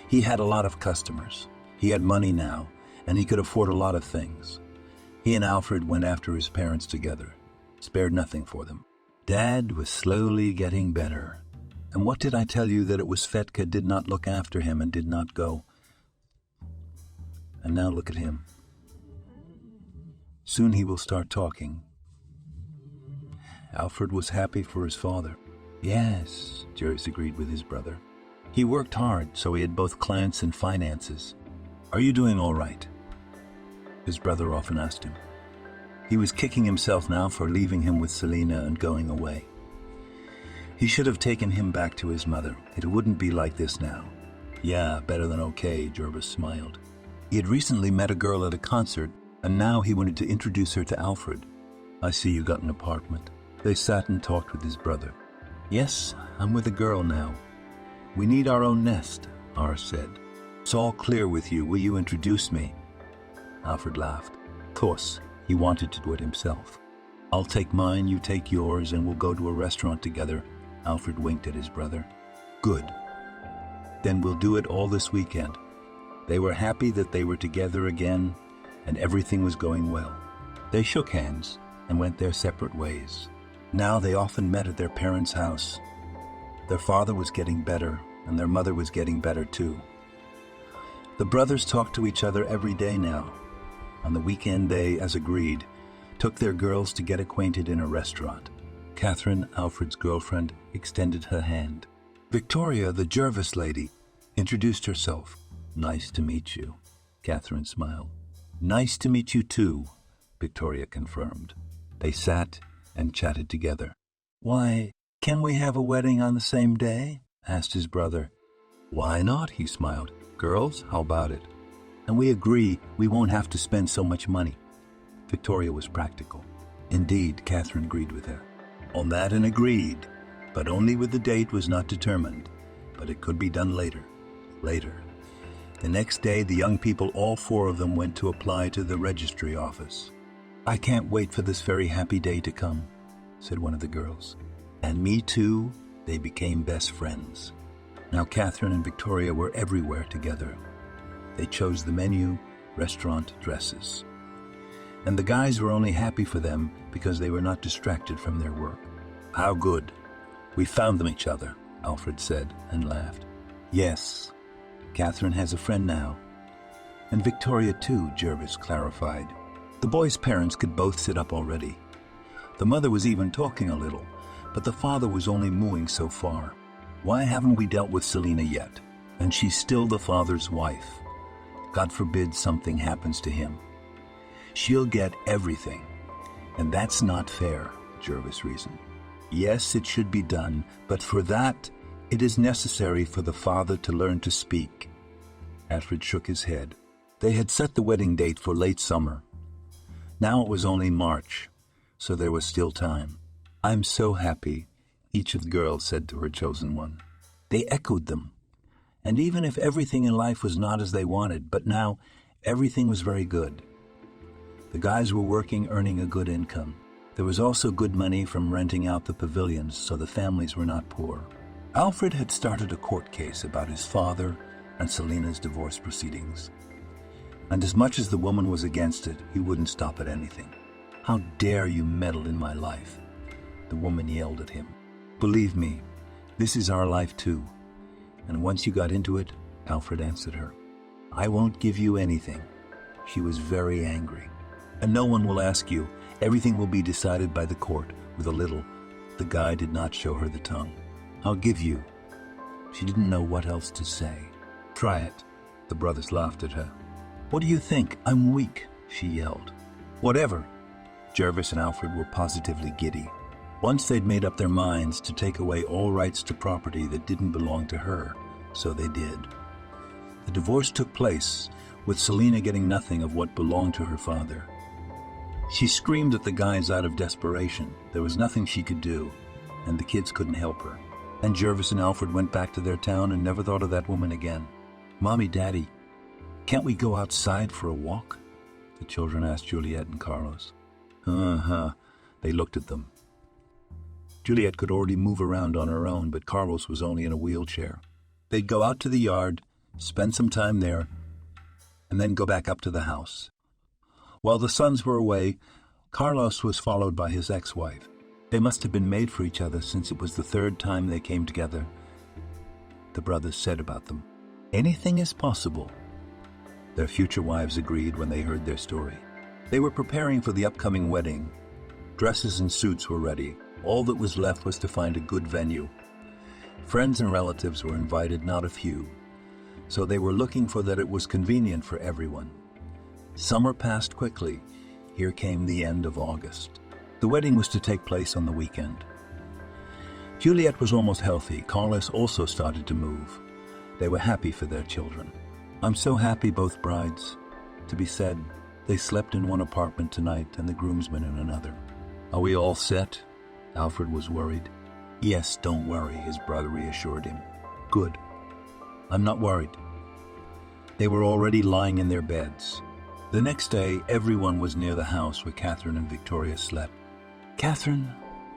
He had a lot of customers. He had money now, and he could afford a lot of things. He and Alfred went after his parents together, spared nothing for them. Dad was slowly getting better. And what did I tell you that it was Fetka did not look after him and did not go? And now look at him. Soon he will start talking. Alfred was happy for his father. "Yes," Jervis agreed with his brother. He worked hard, so he had both clients and finances. "Are you doing all right?" His brother often asked him. He was kicking himself now for leaving him with Selena and going away. He should have taken him back to his mother. It wouldn't be like this now. "Yeah, better than okay," Jervis smiled. He had recently met a girl at a concert, and now he wanted to introduce her to Alfred. "I see you got an apartment." They sat and talked with his brother. "Yes, I'm with a girl now. We need our own nest," Ars said. "It's all clear with you. Will you introduce me?" Alfred laughed. Of course, he wanted to do it himself. "I'll take mine, you take yours, and we'll go to a restaurant together." Alfred winked at his brother. "Good. Then we'll do it all this weekend." They were happy that they were together again, and everything was going well. They shook hands and went their separate ways. Now they often met at their parents' house. Their father was getting better, and their mother was getting better too. The brothers talked to each other every day now. On the weekend they, as agreed, took their girls to get acquainted in a restaurant. Catherine, Alfred's girlfriend, extended her hand. Victoria, the Jervis lady, introduced herself. "Nice to meet you," Catherine smiled. "Nice to meet you too," Victoria confirmed. They sat and chatted together. "Why, can we have a wedding on the same day?" asked his brother. "Why not?" he smiled. "Girls, how about it? And we agree we won't have to spend so much money." Victoria was practical. Indeed, Catherine agreed with her. On that and agreed, but only with the date was not determined, but it could be done later. The next day, the young people, all four of them, went to apply to the registry office. "I can't wait for this very happy day to come," said one of the girls. "And me too." They became best friends. Now Catherine and Victoria were everywhere together. They chose the menu, restaurant, dresses. And the guys were only happy for them because they were not distracted from their work. "How good. We found them each other," Alfred said and laughed. "Yes, Catherine has a friend now. And Victoria too," Jervis clarified. The boys' parents could both sit up already. The mother was even talking a little, but the father was only mooing so far. "Why haven't we dealt with Selena yet? And she's still the father's wife. God forbid something happens to him. She'll get everything. And that's not fair," Jervis reasoned. "Yes, it should be done, but for that, it is necessary for the father to learn to speak." Alfred shook his head. They had set the wedding date for late summer. Now it was only March, so there was still time. "I'm so happy," each of the girls said to her chosen one. They echoed them. And even if everything in life was not as they wanted, but now everything was very good. The guys were working, earning a good income. There was also good money from renting out the pavilions, so the families were not poor. Alfred had started a court case about his father and Selena's divorce proceedings. And as much as the woman was against it, he wouldn't stop at anything. "How dare you meddle in my life?" the woman yelled at him. "Believe me, this is our life too. And once you got into it," Alfred answered her, "I won't give you anything." She was very angry. "And no one will ask you. Everything will be decided by the court," with a little. The guy did not show her the tongue. "I'll give you." She didn't know what else to say. "Try it." The brothers laughed at her. "What do you think? I'm weak," she yelled. "Whatever." Jervis and Alfred were positively giddy. Once they'd made up their minds to take away all rights to property that didn't belong to her, so they did. The divorce took place, with Selena getting nothing of what belonged to her father. She screamed at the guys out of desperation. There was nothing she could do, and the kids couldn't help her. And Jervis and Alfred went back to their town and never thought of that woman again. "Mommy, Daddy, can't we go outside for a walk?" the children asked Juliet and Carlos. They looked at them. Juliet could already move around on her own, but Carlos was only in a wheelchair. They'd go out to the yard, spend some time there, and then go back up to the house. While the sons were away, Carlos was followed by his ex-wife. They must have been made for each other since it was the third time they came together, the brothers said about them. "Anything is possible," their future wives agreed when they heard their story. They were preparing for the upcoming wedding. Dresses and suits were ready. All that was left was to find a good venue. Friends and relatives were invited, not a few, so they were looking for that it was convenient for everyone. Summer passed quickly. Here came the end of August. The wedding was to take place on the weekend. Juliet was almost healthy. Carlos also started to move. They were happy for their children. "I'm so happy," both brides. To be said, they slept in one apartment tonight and the groomsmen in another. "Are we all set?" Alfred was worried. "Yes, don't worry," his brother reassured him. "Good. I'm not worried." They were already lying in their beds. The next day, everyone was near the house where Catherine and Victoria slept. "Catherine,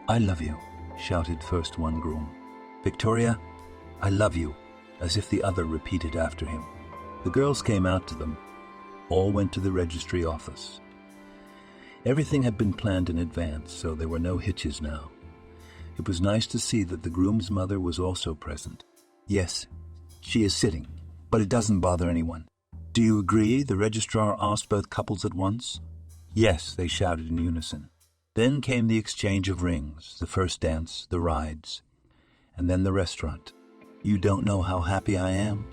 I love you," shouted first one groom. "Victoria, I love you," as if the other repeated after him. The girls came out to them. All went to the registry office. Everything had been planned in advance, so there were no hitches now. It was nice to see that the groom's mother was also present. "Yes, she is sitting, but it doesn't bother anyone." "Do you agree?" the registrar asked both couples at once. Yes, they shouted in unison. Then came the exchange of rings, the first dance, the rides, and then the restaurant. You don't know how happy I am,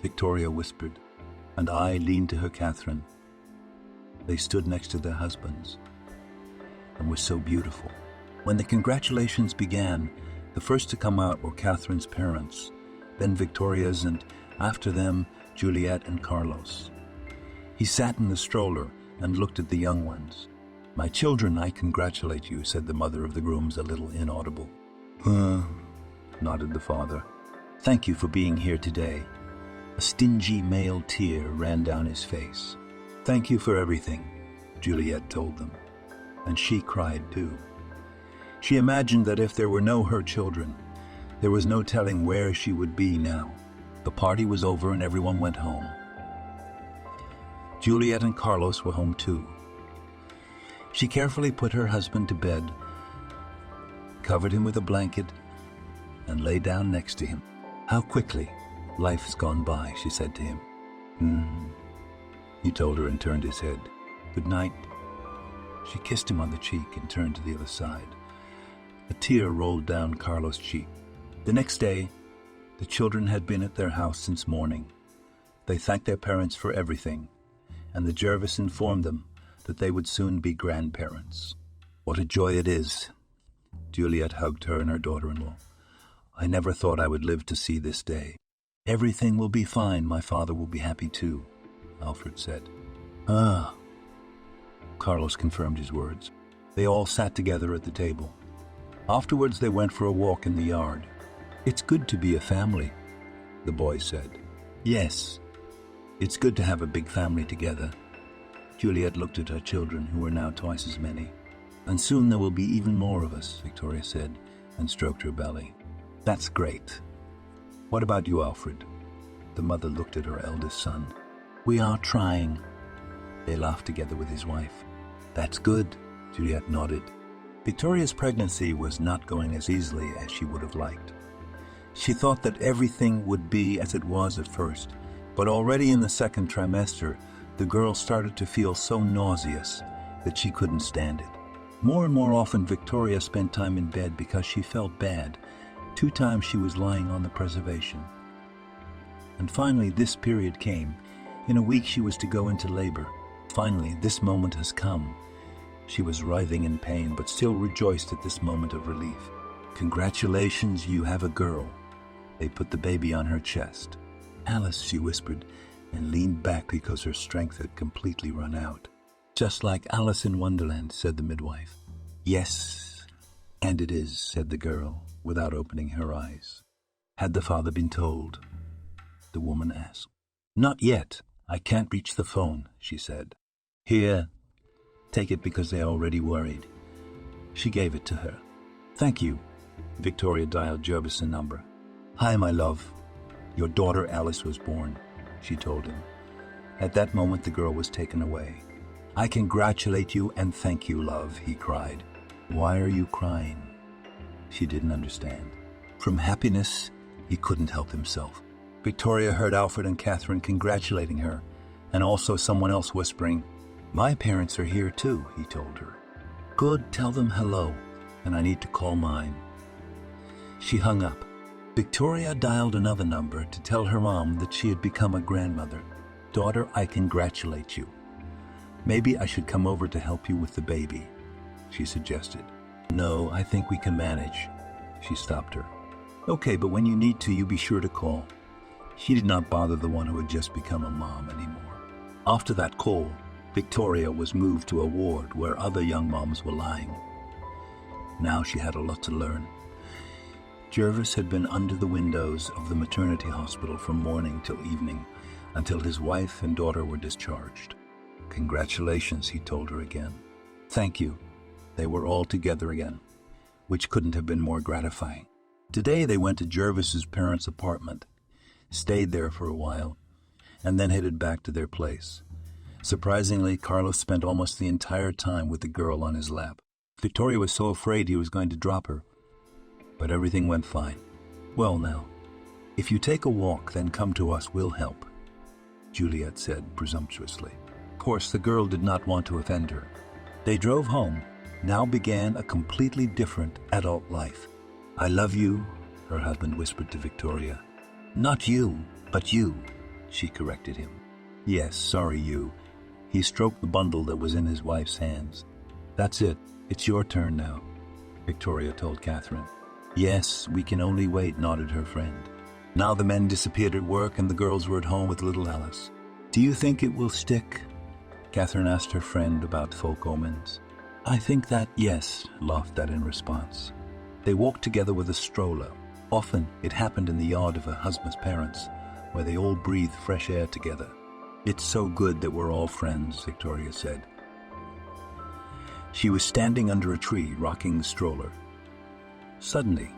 Victoria whispered, and I leaned to her Catherine. They stood next to their husbands and were so beautiful. When the congratulations began, the first to come out were Catherine's parents, then Victoria's, and after them, Juliet and Carlos. He sat in the stroller and looked at the young ones. My children, I congratulate you, said the mother of the grooms, a little inaudible. Nodded the father. Thank you for being here today. A stingy male tear ran down his face. Thank you for everything, Juliet told them, and she cried too. She imagined that if there were no her children, there was no telling where she would be now. The party was over and everyone went home. Juliet and Carlos were home too. She carefully put her husband to bed, covered him with a blanket, and lay down next to him. How quickly life's gone by, she said to him. He told her and turned his head. Good night. She kissed him on the cheek and turned to the other side. A tear rolled down Carlos' cheek. The next day, the children had been at their house since morning. They thanked their parents for everything, and the Jervis informed them that they would soon be grandparents. What a joy it is. Juliet hugged her and her daughter-in-law. I never thought I would live to see this day. Everything will be fine. My father will be happy too, Alfred said. Carlos confirmed his words. They all sat together at the table. Afterwards, they went for a walk in the yard. It's good to be a family, the boy said. Yes, it's good to have a big family together. Juliet looked at her children, who were now twice as many. And soon there will be even more of us, Victoria said, and stroked her belly. That's great. What about you, Alfred? The mother looked at her eldest son. We are trying. They laughed together with his wife. That's good, Juliet nodded. Victoria's pregnancy was not going as easily as she would have liked. She thought that everything would be as it was at first, but already in the second trimester, the girl started to feel so nauseous that she couldn't stand it. More and more often, Victoria spent time in bed because she felt bad. 2 times she was lying on the preservation. And finally, this period came. In a week, she was to go into labor. Finally, this moment has come. She was writhing in pain, but still rejoiced at this moment of relief. Congratulations, you have a girl. They put the baby on her chest. Alice, she whispered, and leaned back because her strength had completely run out. Just like Alice in Wonderland, said the midwife. Yes, and it is, said the girl, without opening her eyes. Had the father been told? The woman asked. Not yet. I can't reach the phone, she said. Here, take it because they are already worried. She gave it to her. Thank you. Victoria dialed Jervis' number. Hi, my love. Your daughter Alice was born, she told him. At that moment, the girl was taken away. I congratulate you and thank you, love, he cried. Why are you crying? She didn't understand. From happiness, he couldn't help himself. Victoria heard Alfred and Catherine congratulating her, and also someone else whispering, My parents are here too, he told her. Good, tell them hello, and I need to call mine. She hung up. Victoria dialed another number to tell her mom that she had become a grandmother. Daughter, I congratulate you. Maybe I should come over to help you with the baby, she suggested. No, I think we can manage. She stopped her. Okay, but when you need to, you be sure to call. She did not bother the one who had just become a mom anymore. After that call, Victoria was moved to a ward where other young moms were lying. Now she had a lot to learn. Jervis had been under the windows of the maternity hospital from morning till evening, until his wife and daughter were discharged. Congratulations, he told her again. Thank you. They were all together again, which couldn't have been more gratifying. Today they went to Jervis's parents' apartment, stayed there for a while, and then headed back to their place. Surprisingly, Carlos spent almost the entire time with the girl on his lap. Victoria was so afraid he was going to drop her, but everything went fine. Well now, if you take a walk, then come to us, we'll help, Juliet said presumptuously. course, the girl did not want to offend her. They drove home. Now began a completely different adult life. "I love you," her husband whispered to Victoria. "Not you, but you," she corrected him. "Yes, sorry, you." He stroked the bundle that was in his wife's hands. "That's it. It's your turn now," Victoria told Catherine. "Yes, we can only wait," nodded her friend. Now the men disappeared at work and the girls were at home with little Alice. "Do you think it will stick?" Catherine asked her friend about folk omens. "I think that, yes," laughed Dad in response. They walked together with a stroller. Often it happened in the yard of her husband's parents, where they all breathed fresh air together. "It's so good that we're all friends," Victoria said. She was standing under a tree, rocking the stroller. Suddenly,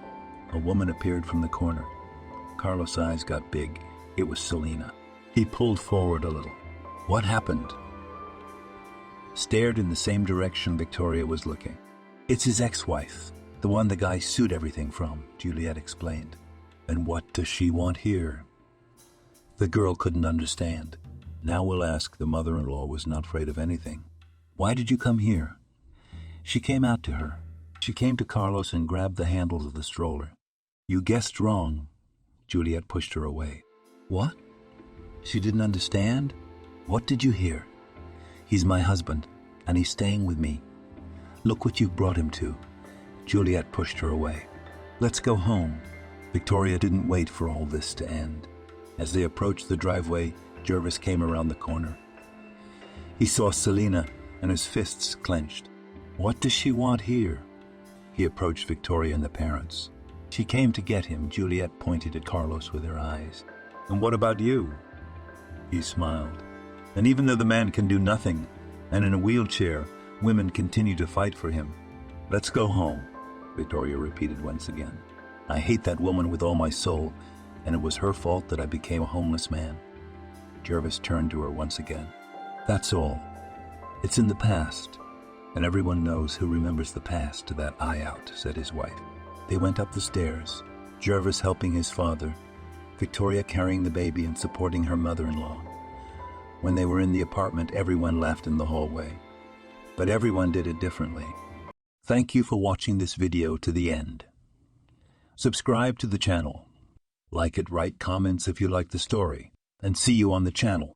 a woman appeared from the corner. Carlos' eyes got big. It was Selena. He pulled forward a little. "What happened?" Stared in the same direction Victoria was looking. "It's his ex-wife, the one the guy sued everything from," Juliet explained. "And what does she want here?" The girl couldn't understand. Now we'll ask. The mother-in-law was not afraid of anything. "Why did you come here?" She came out to her. She came to Carlos and grabbed the handles of the stroller. "You guessed wrong." Juliet pushed her away. "What?" She didn't understand. "What did you hear?" "He's my husband, and he's staying with me. Look what you've brought him to." Juliet pushed her away. "Let's go home." Victoria didn't wait for all this to end. As they approached the driveway, Jervis came around the corner. He saw Selena, and his fists clenched. "What does she want here?" He approached Victoria and the parents. "She came to get him," Juliet pointed at Carlos with her eyes. "And what about you?" He smiled. "And even though the man can do nothing, and in a wheelchair, women continue to fight for him. Let's go home," Victoria repeated once again. "I hate that woman with all my soul, and it was her fault that I became a homeless man." Jervis turned to her once again. "That's all. It's in the past, and everyone knows who remembers the past to that eye out," said his wife. They went up the stairs, Jervis helping his father, Victoria carrying the baby and supporting her mother-in-law. When they were in the apartment, everyone laughed in the hallway. But everyone did it differently. Thank you for watching this video to the end. Subscribe to the channel. Like it, write comments if you like the story, and see you on the channel.